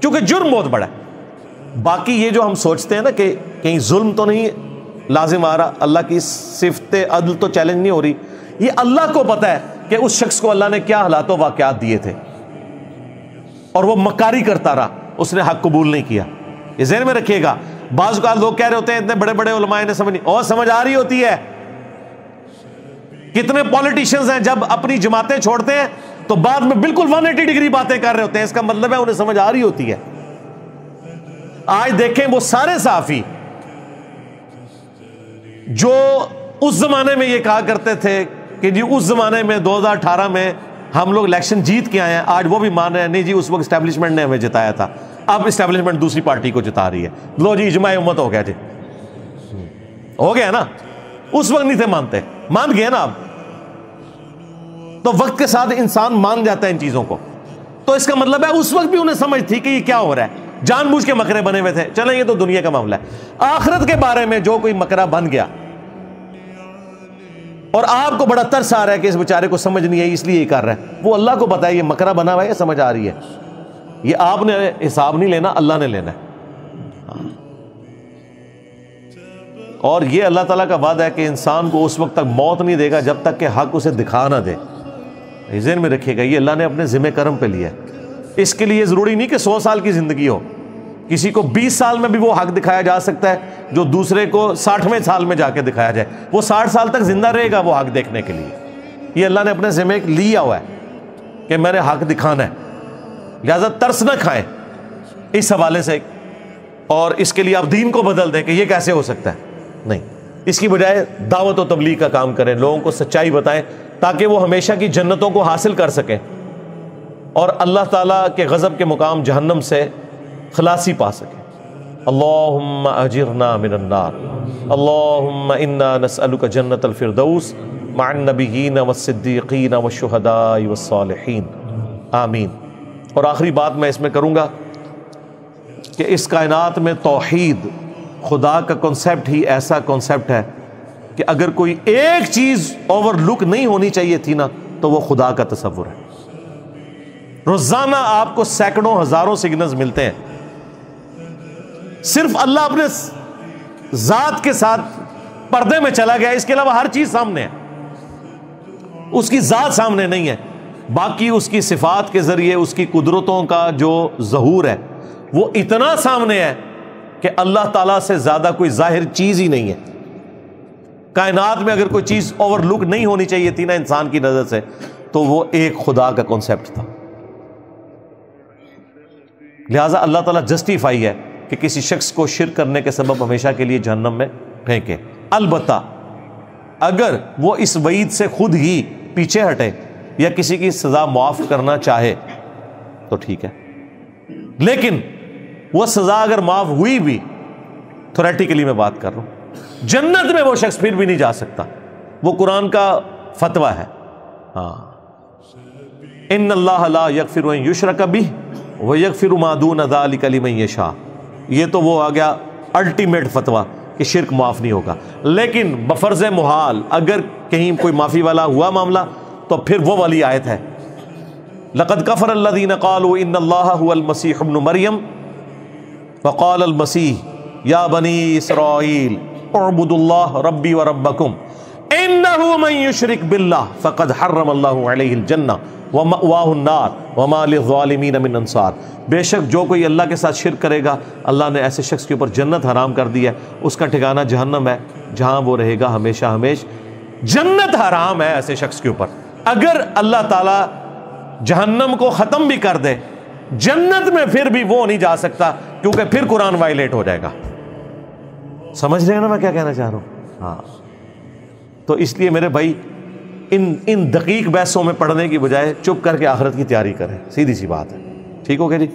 کیونکہ جرم بہت بڑا ہے۔ باقی یہ جو ہم سوچتے ہیں نا کہ کہیں ظلم تو نہیں لازم آ رہا، اللہ کی صفت عدل تو چیلنج نہیں ہو رہی، یہ اللہ کو پتہ ہے کہ اس شخص کو اللہ نے کیا حالات و واقعات دیے تھے، اور وہ مکاری کرتا رہا, اس نے حق قبول نہیں کیا. یہ ذہن میں رکھیے گا. بعض اوقات لوگ کہہ رہے ہوتے ہیں اتنے بڑے بڑے علماء نے سمجھ نہیں, اور سمجھ آ رہی ہوتی ہے. کتنے پولیٹیشنز ہیں جب اپنی جماعتیں چھوڑتے ہیں تو بعد میں بالکل 180 ڈگری باتیں کر رہے ہوتے ہیں, اس کا مطلب ہے انہیں سمجھ آ رہی ہوتی ہے. آج دیکھیں وہ سارے صحافی جو اس زمانے میں یہ کہا کرتے تھے کہ جی اس زمانے میں 2018 میں ہم لوگ الیکشن جیت کے آئے ہیں, آج وہ بھی مان رہے ہیں نہیں جی اس وقت اسٹیبلشمنٹ نے ہمیں جتایا تھا, اب اسٹیبلشمنٹ دوسری پارٹی کو جتا رہی ہے. لو جی اجماع امت ہو گیا جی, ہو گیا نا. اس وقت نہیں تھے مانتے, مان گئے نا اب. تو وقت کے ساتھ انسان مان جاتا ہے ان چیزوں کو. تو اس کا مطلب ہے اس وقت بھی انہیں سمجھ تھی کہ یہ کیا ہو رہا ہے, جان بوجھ کے مکرے بنے ہوئے تھے. چلیں یہ تو دنیا کا معاملہ ہے. آخرت کے بارے میں جو کوئی مکرا بن گیا اور آپ کو بڑا ترس آ رہا ہے کہ اس بیچارے کو سمجھ نہیں ہے اس لیے یہ کر رہا ہے, وہ اللہ کو پتا ہے یہ مکرا بنا ہوا ہے, یہ سمجھ آ رہی ہے. یہ آپ نے حساب نہیں لینا, اللہ نے لینا ہے. اور یہ اللہ تعالیٰ کا وعدہ ہے کہ انسان کو اس وقت تک موت نہیں دے گا جب تک کہ حق اسے دکھا نہ دے. ذہن میں رکھیے گا, یہ اللہ نے اپنے ذمہ کرم پہ لیا ہے. اس کے لیے ضروری نہیں کہ 100 سال کی زندگی ہو, کسی کو 20 سال میں بھی وہ حق دکھایا جا سکتا ہے جو دوسرے کو 60ویں سال میں جا کے دکھایا جائے. وہ 60 سال تک زندہ رہے گا وہ حق دیکھنے کے لیے. یہ اللہ نے اپنے ذمہ لیا ہوا ہے کہ میں نے حق دکھانا ہے, لہذا ترس نہ کھائیں اس حوالے سے اور اس کے لیے آپ دین کو بدل دیں کہ یہ کیسے ہو سکتا ہے. نہیں, اس کی بجائے دعوت و تبلیغ کا کام کریں, لوگوں کو سچائی بتائیں تاکہ وہ ہمیشہ کی جنتوں کو حاصل کر سکیں اور اللہ تعالیٰ کے غضب کے مقام جہنم سے خلاصی پا سکیں. اللہم اجرنا من النار, اللہم انا نسألک جنت الفردوس مع النبیین والصدیقین والشہداء والصالحین, آمین. اور آخری بات میں اس میں کروں گا کہ اس کائنات میں توحید, خدا کا کنسیپٹ ہی ایسا کنسیپٹ ہے کہ اگر کوئی ایک چیز اوور لک نہیں ہونی چاہیے تھی نا تو وہ خدا کا تصور ہے. روزانہ آپ کو سینکڑوں ہزاروں سگنلز ملتے ہیں, صرف اللہ اپنے ذات کے ساتھ پردے میں چلا گیا, اس کے علاوہ ہر چیز سامنے ہے, اس کی ذات سامنے نہیں ہے. باقی اس کی صفات کے ذریعے اس کی قدرتوں کا جو ظہور ہے وہ اتنا سامنے ہے کہ اللہ تعالیٰ سے زیادہ کوئی ظاہر چیز ہی نہیں ہے. کائنات میں اگر کوئی چیز اوور لک نہیں ہونی چاہیے تھی نا انسان کی نظر سے تو وہ ایک خدا کا کنسیپٹ تھا. لہٰذا اللہ تعالیٰ جسٹیفائی ہے کہ کسی شخص کو شرک کرنے کے سبب ہمیشہ کے لیے جہنم میں پھینکے. البتہ اگر وہ اس وعید سے خود ہی پیچھے ہٹے یا کسی کی سزا معاف کرنا چاہے تو ٹھیک ہے, لیکن وہ سزا اگر معاف ہوئی بھی, تھیوریٹیکلی میں بات کر رہا ہوں, جنت میں وہ شخص پھر بھی نہیں جا سکتا. وہ قرآن کا فتویٰ ہے. ہاں, ان اللہ لا یغفر ان یشرک بہ ویغفر ما دون ذلک لمن یشاء. یہ تو وہ آ گیا الٹیمیٹ فتویٰ کہ شرک معاف نہیں ہوگا. لیکن بفرض محال اگر کہیں کوئی معافی والا ہوا معاملہ تو پھر وہ والی آیت ہے, لقد کفر الذین قالوا ان اللہ هو المسیح ابن مریم وقال المسیح یا بنی اسرائیل اعبدوا اللہ ربی وربکم انہ من یشرک باللہ فقد حرم اللہ علیہ الجنہ ومأواہ النار وما للظالمین من انصار. بے شک جو کوئی اللہ کے ساتھ شرک کرے گا اللہ نے ایسے شخص کے اوپر جنت حرام کر دی ہے, اس کا ٹھکانہ جہنم ہے جہاں وہ رہے گا ہمیشہ ہمیش. جنت حرام ہے ایسے شخص کے اوپر. اگر اللہ تعالیٰ جہنم کو ختم بھی کر دے جنت میں پھر بھی وہ نہیں جا سکتا کیونکہ پھر قرآن وائلیٹ ہو جائے گا. سمجھ رہے ہیں نا میں کیا کہنا چاہ رہا ہوں؟ ہاں, تو اس لیے میرے بھائی ان دقیق بحثوں میں پڑھنے کی بجائے چپ کر کے آخرت کی تیاری کریں, سیدھی سی بات ہے. ٹھیک ہو گیا جی.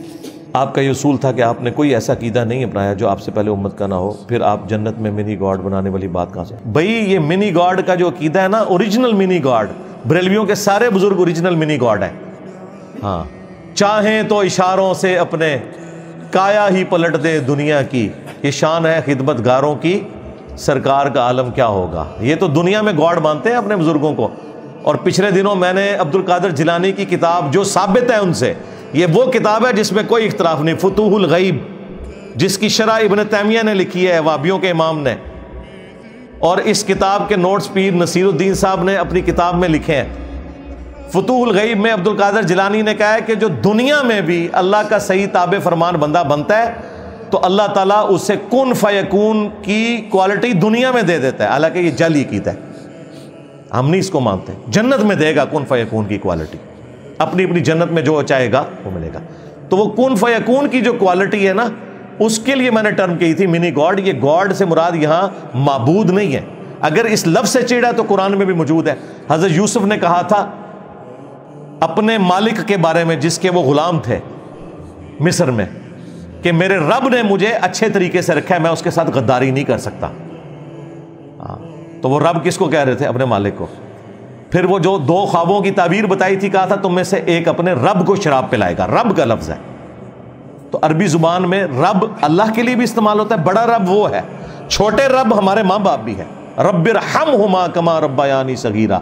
آپ کا یہ اصول تھا کہ آپ نے کوئی ایسا عقیدہ نہیں اپنایا جو آپ سے پہلے امت کا نہ ہو, پھر آپ جنت میں منی گاڈ بنانے والی بات کہاں سے؟ بھائی یہ منی گاڈ کا جو عقیدہ ہے نا, اوریجنل منی گاڈ, بریلویوں کے سارے بزرگ اوریجنل منی گاڈ ہیں. ہاں, چاہیں تو اشاروں سے اپنے کایا ہی پلٹ دے دنیا کی, یہ شان ہے خدمت گاروں کی, سرکار کا عالم کیا ہوگا. یہ تو دنیا میں گاڈ مانتے ہیں اپنے بزرگوں کو. اور پچھلے دنوں میں نے عبد القادر جیلانی کی کتاب جو ثابت ہے ان سے, یہ وہ کتاب ہے جس میں کوئی اختلاف نہیں, فتوح الغیب, جس کی شرح ابن تیمیہ نے لکھی ہے, وہابیوں کے امام نے, اور اس کتاب کے نوٹس پیر نصیر الدین صاحب نے اپنی کتاب میں لکھے ہیں. فتوح الغیب میں عبد القادر جیلانی نے کہا ہے کہ جو دنیا میں بھی اللہ کا صحیح تابع فرمان بندہ بنتا ہے تو اللہ تعالیٰ اسے کن فیکون کی کوالٹی دنیا میں دے دیتا ہے، حالانکہ یہ جعلی عقیدہ ہے، ہم نہیں اس کو مانتے۔ جنت میں دے گا کن فیکون کی کوالٹی، اپنی اپنی جنت میں جو چاہے گا وہ ملے گا۔ تو وہ کن فیکون کی جو کوالٹی ہے نا، اس کے لیے میں نے ٹرم کی تھی منی گاڈ۔ یہ گاڈ سے مراد یہاں معبود نہیں ہے، اگر اس لفظ سے چیڑا تو قرآن میں بھی موجود ہے۔ حضرت یوسف نے کہا تھا اپنے مالک کے بارے میں جس کے وہ غلام تھے مصر میں کہ میرے رب نے مجھے اچھے طریقے سے رکھا ہے، میں اس کے ساتھ غداری نہیں کر سکتا۔ تو وہ رب کس کو کہہ رہے تھے؟ اپنے مالک کو۔ پھر وہ جو دو خوابوں کی تعبیر بتائی تھی، کہا تھا تم میں سے ایک اپنے رب کو شراب پلائے گا، رب کا لفظ ہے۔ تو عربی زبان میں رب اللہ کے لیے بھی استعمال ہوتا ہے، بڑا رب وہ ہے، چھوٹے رب ہمارے ماں باپ بھی ہے۔ رب ارحمہما کما ربیانی صغیرا،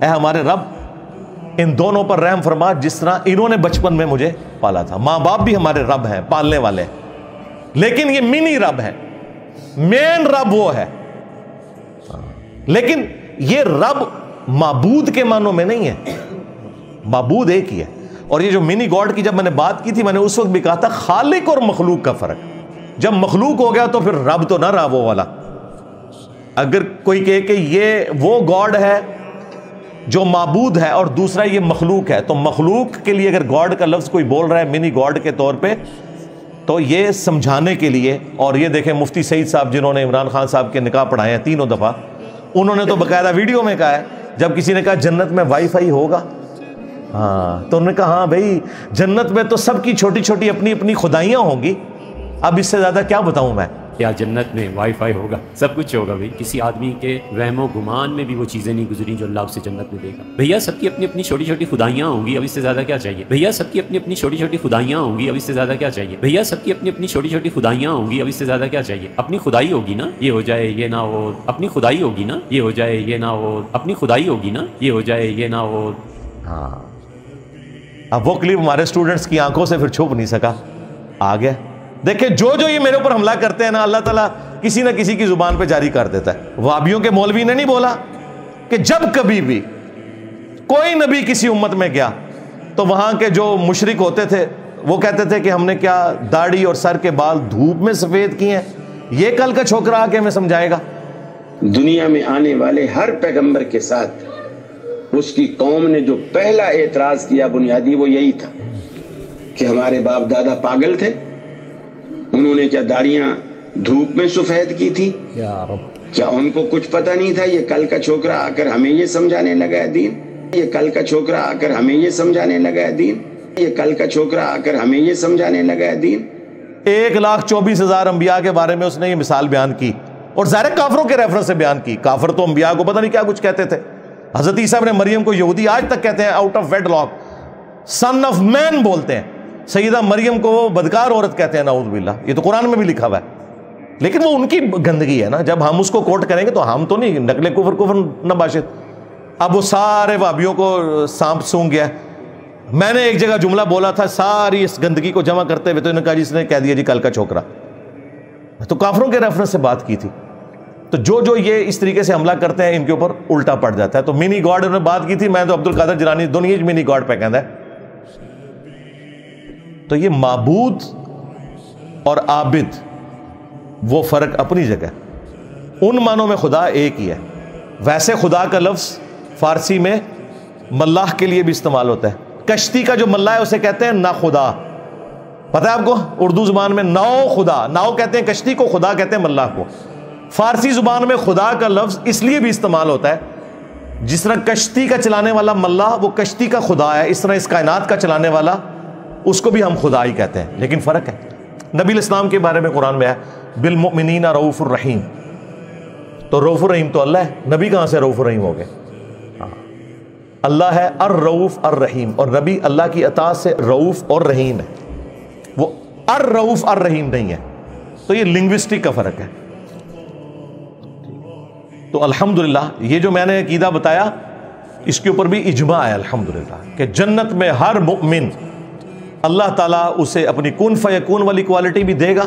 اے ہمارے رب ان دونوں پر رحم فرما جس طرح انہوں نے بچپن میں مجھے پالا تھا۔ ماں باپ بھی ہمارے رب ہیں، پالنے والے ہیں، لیکن یہ منی رب ہے، مین رب وہ ہے۔ لیکن یہ رب معبود کے معنوں میں نہیں ہے، معبود ایک ہی ہے۔ اور یہ جو منی گاڈ کی جب میں نے بات کی تھی، میں نے اس وقت بھی کہا تھا خالق اور مخلوق کا فرق۔ جب مخلوق ہو گیا تو پھر رب تو نہ رہا وہ والا۔ اگر کوئی کہے کہ یہ وہ گاڈ ہے جو معبود ہے اور دوسرا یہ مخلوق ہے، تو مخلوق کے لیے اگر گاڈ کا لفظ کوئی بول رہا ہے منی گاڈ کے طور پہ، تو یہ سمجھانے کے لیے۔ اور یہ دیکھیں مفتی سعید صاحب جنہوں نے عمران خان صاحب کے نکاح پڑھائے ہیں 3 دفعہ، انہوں نے تو باقاعدہ ویڈیو میں کہا ہے، جب کسی نے کہا جنت میں وائی فائی ہوگا، تو انہوں نے کہا ہاں بھائی جنت میں تو سب کی چھوٹی چھوٹی اپنی اپنی خدائیاں ہوں گی، اب اس سے زیادہ کیا بتاؤں میں۔ کیا جنت میں وائی فائی ہوگا؟ سب کچھ ہوگا بھائی، کسی آدمی کے وہم و گمان میں بھی وہ چیزیں نہیں گزری جو اللہ اسے جنت میں دے گا۔ بھیا سب کی اپنی اپنی چھوٹی چھوٹی خدائیاں ہوں گی، اب اس سے زیادہ کیا چاہیے؟ بھیا سب کی اپنی اپنی چھوٹی چھوٹی خدائیاں ہوں گی، اب اس سے زیادہ کیا چاہیے؟ بھیا سب کی اپنی اپنی چھوٹی چھوٹی خدائیاں ہوں گی، اب اس سے زیادہ کیا چاہیے؟ اپنی خدائی ہوگی نا، یہ ہو جائے یہ نہ ہو، اپنی خدائی ہوگی نا، یہ ہو جائے یہ نہ ہو، اپنی خدائی ہوگی نا، یہ ہو جائے یہ نہ ہو۔ اب وہ کلپ ہمارے اسٹوڈنٹس کی آنکھوں سے پھر چھپ نہیں سکا، آ گیا۔ دیکھیں جو یہ میرے اوپر حملہ کرتے ہیں نا، اللہ تعالیٰ کسی نہ کسی کی زبان پہ جاری کر دیتا ہے۔ وہابیوں کے مولوی نے نہیں بولا کہ جب کبھی بھی کوئی نبی کسی امت میں گیا تو وہاں کے جو مشرک ہوتے تھے وہ کہتے تھے کہ ہم نے کیا داڑھی اور سر کے بال دھوپ میں سفید کیے ہیں، یہ کل کا چھوکرا آ کے ہمیں سمجھائے گا۔ دنیا میں آنے والے ہر پیغمبر کے ساتھ اس کی قوم نے جو پہلا اعتراض کیا بنیادی وہ یہی تھا کہ ہمارے باپ دادا پاگل تھے، انہوں نے کیا داڑیاں دھوپ میں سفید کی تھی؟ کیا ان کو کچھ پتہ نہیں تھا؟ یہ کل کا چھوکرا آ کر ہمیں یہ سمجھانے لگا ہے دین، یہ کل کا چھوکرا آ کر ہمیں یہ سمجھانے لگا ہے دین، یہ کل کا چھوکرا آ کر ہمیں یہ سمجھانے لگا ہے دین۔ 1,24,000 انبیاء کے بارے میں اس نے یہ مثال بیان کی، اور ظاہر کافروں کے ریفرنس سے بیان کی۔ کافر تو انبیاء کو پتہ نہیں کیا کچھ کہتے تھے۔ حضرت عیسیٰ ابن مریم کو یہودی آج تک کہتے ہیں out of wedlock, son of man بولتے ہیں۔ سیدہ مریم کو وہ بدکار عورت کہتے ہیں، نعوذ باللہ، یہ تو قرآن میں بھی لکھا ہوا ہے۔ لیکن وہ ان کی گندگی ہے نا، جب ہم اس کو کوٹ کریں گے تو ہم تو نہیں، نقل کفر نہ باشد۔ اب وہ سارے وہابیوں کو سانپ سونگ گیا۔ میں نے ایک جگہ جملہ بولا تھا ساری اس گندگی کو جمع کرتے ہوئے، تو انہوں نے کہا جس نے کہہ دیا جی کل کا چھوکرا، تو کافروں کے ریفرنس سے بات کی تھی۔ تو جو یہ اس طریقے سے حملہ کرتے ہیں ان کے اوپر الٹا پڑ جاتا ہے۔ تو منی گاڈ انہوں نے بات کی تھی، میں تو عبد القادر جیلانی دنیا منی گاڈ پہ کہندا ہے۔ تو یہ معبود اور عابد وہ فرق اپنی جگہ، ان معنوں میں خدا ایک ہی ہے۔ ویسے خدا کا لفظ فارسی میں ملاح کے لیے بھی استعمال ہوتا ہے۔ کشتی کا جو ملاح ہے اسے کہتے ہیں نا خدا، پتہ ہے آپ کو؟ اردو زبان میں ناؤ خدا، ناؤ کہتے ہیں کشتی کو، خدا کہتے ہیں ملاح کو۔ فارسی زبان میں خدا کا لفظ اس لیے بھی استعمال ہوتا ہے، جس طرح کشتی کا چلانے والا ملاح وہ کشتی کا خدا ہے، اس طرح اس کائنات کا چلانے والا اس کو بھی ہم خدا ہی کہتے ہیں، لیکن فرق ہے۔ نبی الاسلام کے بارے میں قرآن میں ہے بالمؤمنین رؤوف الرحیم، تو رؤوف الرحیم تو اللہ ہے، نبی کہاں سے رؤوف الرحیم ہو گئے؟ اللہ ہے الرؤوف الرحیم، اور نبی اللہ کی اطاعت سے رؤوف اور رحیم ہے، وہ الرؤوف الرحیم نہیں ہے۔ تو یہ لنگوسٹک کا فرق ہے۔ تو الحمدللہ یہ جو میں نے عقیدہ بتایا اس کے اوپر بھی اجماع ہے الحمدللہ کہ جنت میں ہر مؤمن اللہ تعالیٰ اسے اپنی کن فیکون والی کوالٹی بھی دے گا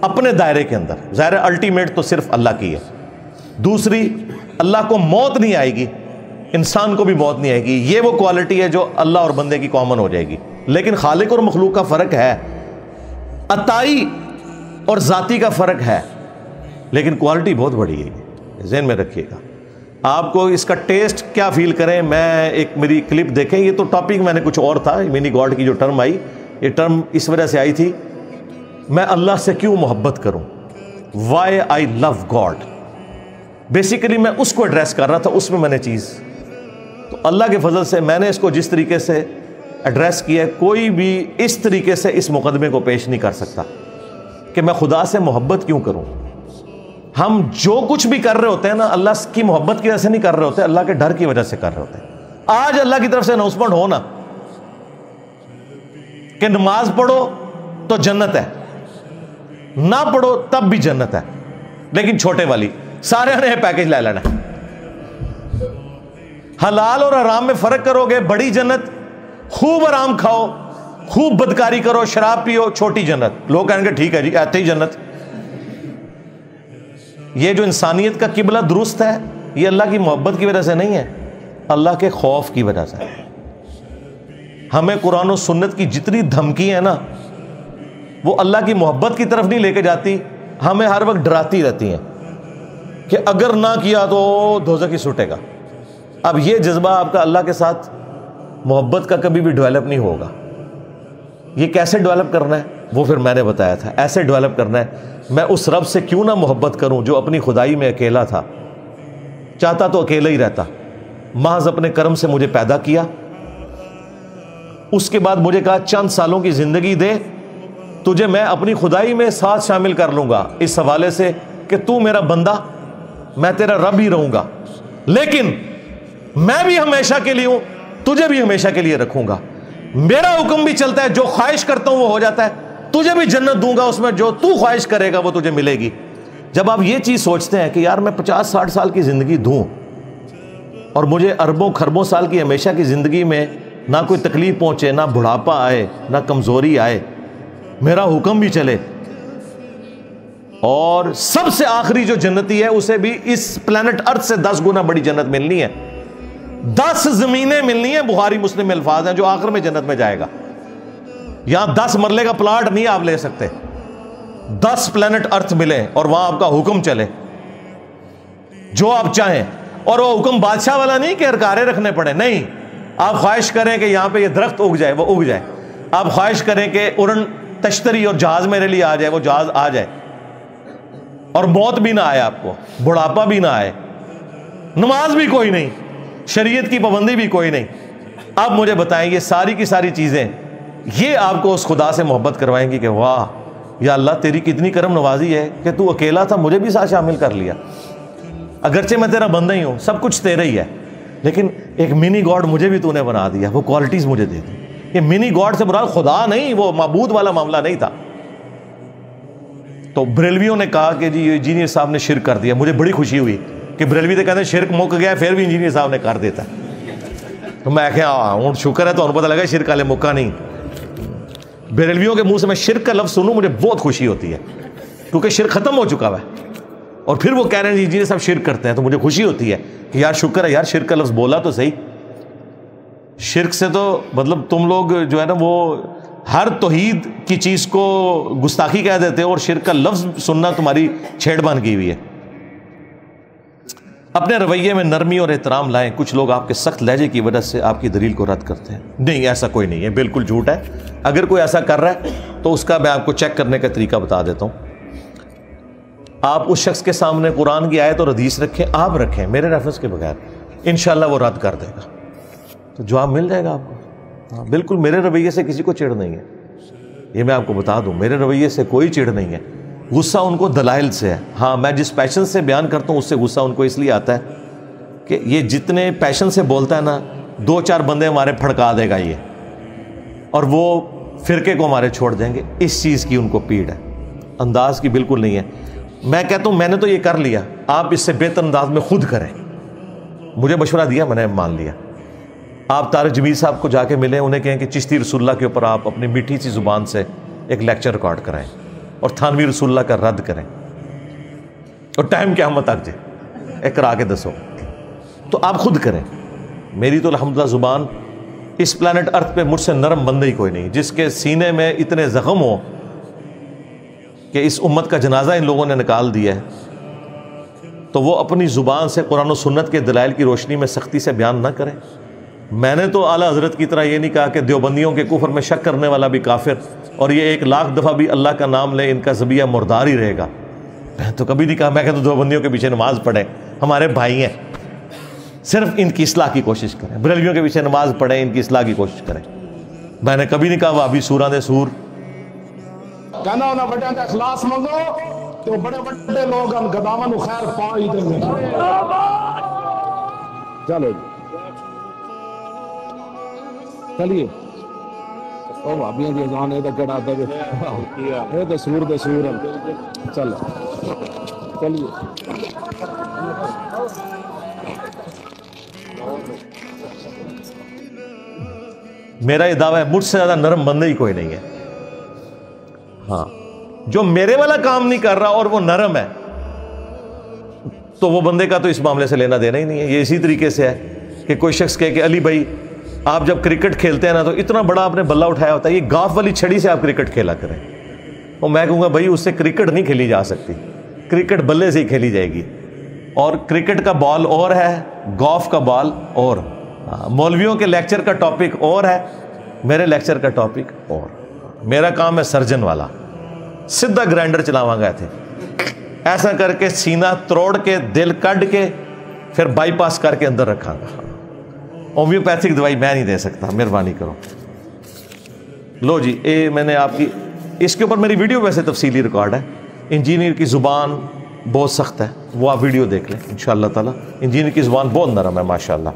اپنے دائرے کے اندر، ظاہر الٹیمیٹ تو صرف اللہ کی ہے۔ دوسری، اللہ کو موت نہیں آئے گی انسان کو بھی موت نہیں آئے گی. یہ وہ کوالٹی ہے جو اللہ اور بندے کی کامن ہو جائے گی. لیکن خالق اور مخلوق کا فرق ہے, عطائی اور ذاتی کا فرق ہے, لیکن کوالٹی بہت بڑی ہے. ذہن میں رکھیے گا. آپ کو اس کا ٹیسٹ کیا فیل کریں, میں ایک میری کلپ دیکھیں. یہ تو ٹاپک میں نے کچھ اور تھا, منی گاڈ کی جو ٹرم آئی, یہ ٹرم اس وجہ سے آئی تھی, میں اللہ سے کیوں محبت کروں, وائی آئی لو گاڈ. بیسیکلی میں اس کو ایڈریس کر رہا تھا, اس میں میں نے چیز, تو اللہ کے فضل سے میں نے اس کو جس طریقے سے ایڈریس کیا ہے, کوئی بھی اس طریقے سے اس مقدمے کو پیش نہیں کر سکتا کہ میں خدا سے محبت کیوں کروں. ہم جو کچھ بھی کر رہے ہوتے ہیں نا, اللہ کی محبت کی وجہ سے نہیں کر رہے ہوتے, اللہ کے ڈر کی وجہ سے کر رہے ہوتے ہیں. آج اللہ کی طرف سے اناؤنسمنٹ ہو نا کہ نماز پڑھو تو جنت ہے, نہ پڑھو تب بھی جنت ہے, لیکن چھوٹے والی, سارے نے پیکج لے لینا. حلال اور حرام میں فرق کرو گے, بڑی جنت, خوب آرام کھاؤ, خوب بدکاری کرو, شراب پیو, چھوٹی جنت. لوگ کہیں گے ٹھیک ہے جی, ایسے ہی جنت. یہ جو انسانیت کا قبلہ درست ہے, یہ اللہ کی محبت کی وجہ سے نہیں ہے, اللہ کے خوف کی وجہ سے. ہمیں قرآن و سنت کی جتنی دھمکی ہے نا, وہ اللہ کی محبت کی طرف نہیں لے کے جاتی, ہمیں ہر وقت ڈراتی رہتی ہیں کہ اگر نہ کیا تو دوزخ ہی سٹے گا. اب یہ جذبہ آپ کا اللہ کے ساتھ محبت کا کبھی بھی ڈیولپ نہیں ہوگا. یہ کیسے ڈیولپ کرنا ہے, وہ پھر میں نے بتایا تھا. ایسے ڈیولپ کرنا ہے, میں اس رب سے کیوں نہ محبت کروں جو اپنی خدائی میں اکیلا تھا, چاہتا تو اکیلا ہی رہتا, محض اپنے کرم سے مجھے پیدا کیا, اس کے بعد مجھے کہا چند سالوں کی زندگی دے, تجھے میں اپنی خدائی میں ساتھ شامل کر لوں گا, اس حوالے سے کہ تو میرا بندہ, میں تیرا رب ہی رہوں گا, لیکن میں بھی ہمیشہ کے لیے ہوں, تجھے بھی ہمیشہ کے لیے رکھوں گا. میرا حکم بھی چلتا ہے, جو خواہش کرتا ہوں وہ ہو جاتا ہے, تجھے بھی جنت دوں گا, اس میں جو تو خواہش کرے گا وہ تجھے ملے گی. جب آپ یہ چیز سوچتے ہیں کہ یار میں 50-60 سال کی زندگی دوں اور مجھے اربوں خربوں سال کی ہمیشہ کی زندگی میں نہ کوئی تکلیف پہنچے, نہ بڑھاپا آئے, نہ کمزوری آئے, میرا حکم بھی چلے, اور سب سے آخری جو جنتی ہے اسے بھی اس پلانٹ ارتھ سے 10 گنا بڑی جنت ملنی ہے, 10 زمینیں ملنی ہیں. بخاری مسلم میں الفاظ ہیں جو آخر میں جنت میں جائے گا. یہاں 10 مرلے کا پلاٹ نہیں آپ لے سکتے, 10 پلانٹ ارتھ ملے اور وہاں آپ کا حکم چلے جو آپ چاہیں. اور وہ حکم بادشاہ والا نہیں کہ ہرکارے رکھنے پڑے, نہیں. آپ خواہش کریں کہ یہاں پہ یہ درخت اگ جائے, وہ اگ جائے. آپ خواہش کریں کہ اڑن تشتری اور جہاز میرے لیے آ جائے, وہ جہاز آ جائے, اور موت بھی نہ آئے, آپ کو بڑھاپا بھی نہ آئے, نماز بھی کوئی نہیں, شریعت کی پابندی بھی کوئی نہیں. اب مجھے بتائیں, یہ ساری کی ساری چیزیں یہ آپ کو اس خدا سے محبت کروائیں گی کہ واہ یا اللہ تیری کتنی کرم نوازی ہے کہ تو اکیلا تھا, مجھے بھی ساتھ شامل کر لیا. اگرچہ میں تیرا بندہ ہی ہوں, سب کچھ تیرا ہی ہے, لیکن ایک منی گاڈ مجھے بھی تو نے بنا دیا, وہ کوالٹیز مجھے دے دی. یہ منی گاڈ سے مراد خدا نہیں, وہ معبود والا معاملہ نہیں تھا. تو بریلویوں نے کہا کہ جی انجینئر صاحب نے شرک کر دیا. مجھے بڑی خوشی ہوئی کہ بریلوی تو کہتے ہیں شرک مک گیا, پھر بھی انجینئر صاحب نے کر دیتا. تو میں کہا ہوں شکر ہے, تو انہوں پتہ لگا شرک والے مکہ نہیں. بریلویوں کے منہ سے میں شرک کا لفظ سنوں مجھے بہت خوشی ہوتی ہے, کیونکہ شرک ختم ہو چکا ہے, اور پھر وہ کہہ رہے ہیں انجینئر صاحب شرک کرتے ہیں, تو مجھے خوشی ہوتی ہے کہ یار شکر ہے یار شرک کا لفظ بولا تو صحیح. شرک سے تو مطلب تم لوگ جو ہے نا وہ ہر توحید کی چیز کو گستاخی کہہ دیتے ہو, اور شرک کا لفظ سننا تمہاری چھیڑ بان کی ہوئی ہے. اپنے رویے میں نرمی اور احترام لائیں. کچھ لوگ آپ کے سخت لہجے کی وجہ سے آپ کی دلیل کو رد کرتے ہیں. نہیں, ایسا کوئی نہیں ہے, بالکل جھوٹ ہے. اگر کوئی ایسا کر رہا ہے تو اس کا میں آپ کو چیک کرنے کا طریقہ بتا دیتا ہوں. آپ اس شخص کے سامنے قرآن کی آیت اور حدیث رکھیں, آپ رکھیں میرے ریفرنس کے بغیر, انشاءاللہ وہ رد کر دے گا, تو جواب مل جائے گا آپ کو. بالکل میرے رویے سے کسی کو چڑ نہیں ہے, یہ میں آپ کو بتا دوں, میرے رویے سے کوئی چڑ نہیں ہے. غصہ ان کو دلائل سے ہے. ہاں, میں جس پیشن سے بیان کرتا ہوں اس سے غصہ ان کو اس لیے آتا ہے کہ یہ جتنے پیشن سے بولتا ہے نا, 2-4 بندے ہمارے پھڑکا دے گا یہ, اور وہ فرقے کو ہمارے چھوڑ دیں گے. اس چیز کی ان کو پیڑ ہے, انداز کی بالکل نہیں ہے. میں کہتا ہوں میں نے تو یہ کر لیا, آپ اس سے بہتر انداز میں خود کریں. مجھے مشورہ دیا, میں نے مان لیا. آپ طارق جمیل صاحب کو جا کے ملیں, انہیں کہیں کہ چشتی رسول اللہ کے اوپر آپ اپنی میٹھی سی زبان سے ایک لیکچر ریکارڈ کرائیں, اور تھانوی رسول اللہ کا رد کریں, اور ٹائم قیامت تک جائے ایک کرا کے دسو. تو آپ خود کریں. میری تو الحمدللہ زبان اس پلانٹ ارتھ پہ مجھ سے نرم بندہ ہی کوئی نہیں، جس کے سینے میں اتنے زخم ہو کہ اس امت کا جنازہ ان لوگوں نے نکال دیا ہے، تو وہ اپنی زبان سے قرآن و سنت کے دلائل کی روشنی میں سختی سے بیان نہ کریں۔ میں نے تو اعلیٰ حضرت کی طرح یہ نہیں کہا کہ دیوبندیوں کے کفر میں شک کرنے والا بھی کافر، اور یہ 1,00,000 دفعہ بھی اللہ کا نام لے ان کا ذبیحہ مردار ہی رہے گا، میں تو کبھی نہیں کہا۔ میں کہتا دیوبندیوں کے پیچھے نماز پڑھیں، ہمارے بھائی ہیں، صرف ان کی اصلاح کی کوشش کریں۔ بریلویوں کے پیچھے نماز پڑھیں، ان کی اصلاح کی کوشش کریں۔ میں نے کبھی نہیں کہا وہابی سوراں دے سور۔ کہنا انہاں بڑے دا اخلاص منگو تو بڑے بڑے لوگ ہم گداواں نو خیر پا ہی دیں گے۔ چلو چلیے او بھابیاں دی اذان اے تے کڑا تے اے تے سور دے سور چل چلیے۔ میرا یہ دعویٰ ہے مجھ سے زیادہ نرم بندہ ہی کوئی نہیں ہے۔ ہاں، جو میرے والا کام نہیں کر رہا اور وہ نرم ہے تو وہ بندے کا تو اس معاملے سے لینا دینا ہی نہیں ہے۔ یہ اسی طریقے سے ہے کہ کوئی شخص کہے کہ علی بھائی آپ جب کرکٹ کھیلتے ہیں نا تو اتنا بڑا آپ نے بلہ اٹھایا ہوتا ہے، یہ گاف والی چھڑی سے آپ کرکٹ کھیلا کریں، اور میں کہوں گا بھائی اس سے کرکٹ نہیں کھیلی جا سکتی، کرکٹ بلے سے ہی کھیلی جائے گی، اور کرکٹ کا بال اور ہے، گولف کا بال اور۔ مولویوں کے لیکچر کا ٹاپک اور ہے، میرے لیکچر کا ٹاپک اور۔ میرا کام ہے سرجن والا، سیدھا گرائنڈر چلاواں گا تھے ایسا کر کے سینہ تروڑ کے دل کڈ کے پھر بائی پاس کر کے اندر رکھاں گا۔ ہومیوپیتھک دوائی میں نہیں دے سکتا، مہربانی کرو۔ لو جی، اے میں نے آپ کی اس کے اوپر میری ویڈیو ویسے تفصیلی ریکارڈ ہے، انجینئر کی زبان بہت سخت ہے، وہ آپ ویڈیو دیکھ لیں انشاءاللہ تعالی۔ انجینئر کی زبان بہت نرم ہے ماشاءاللہ۔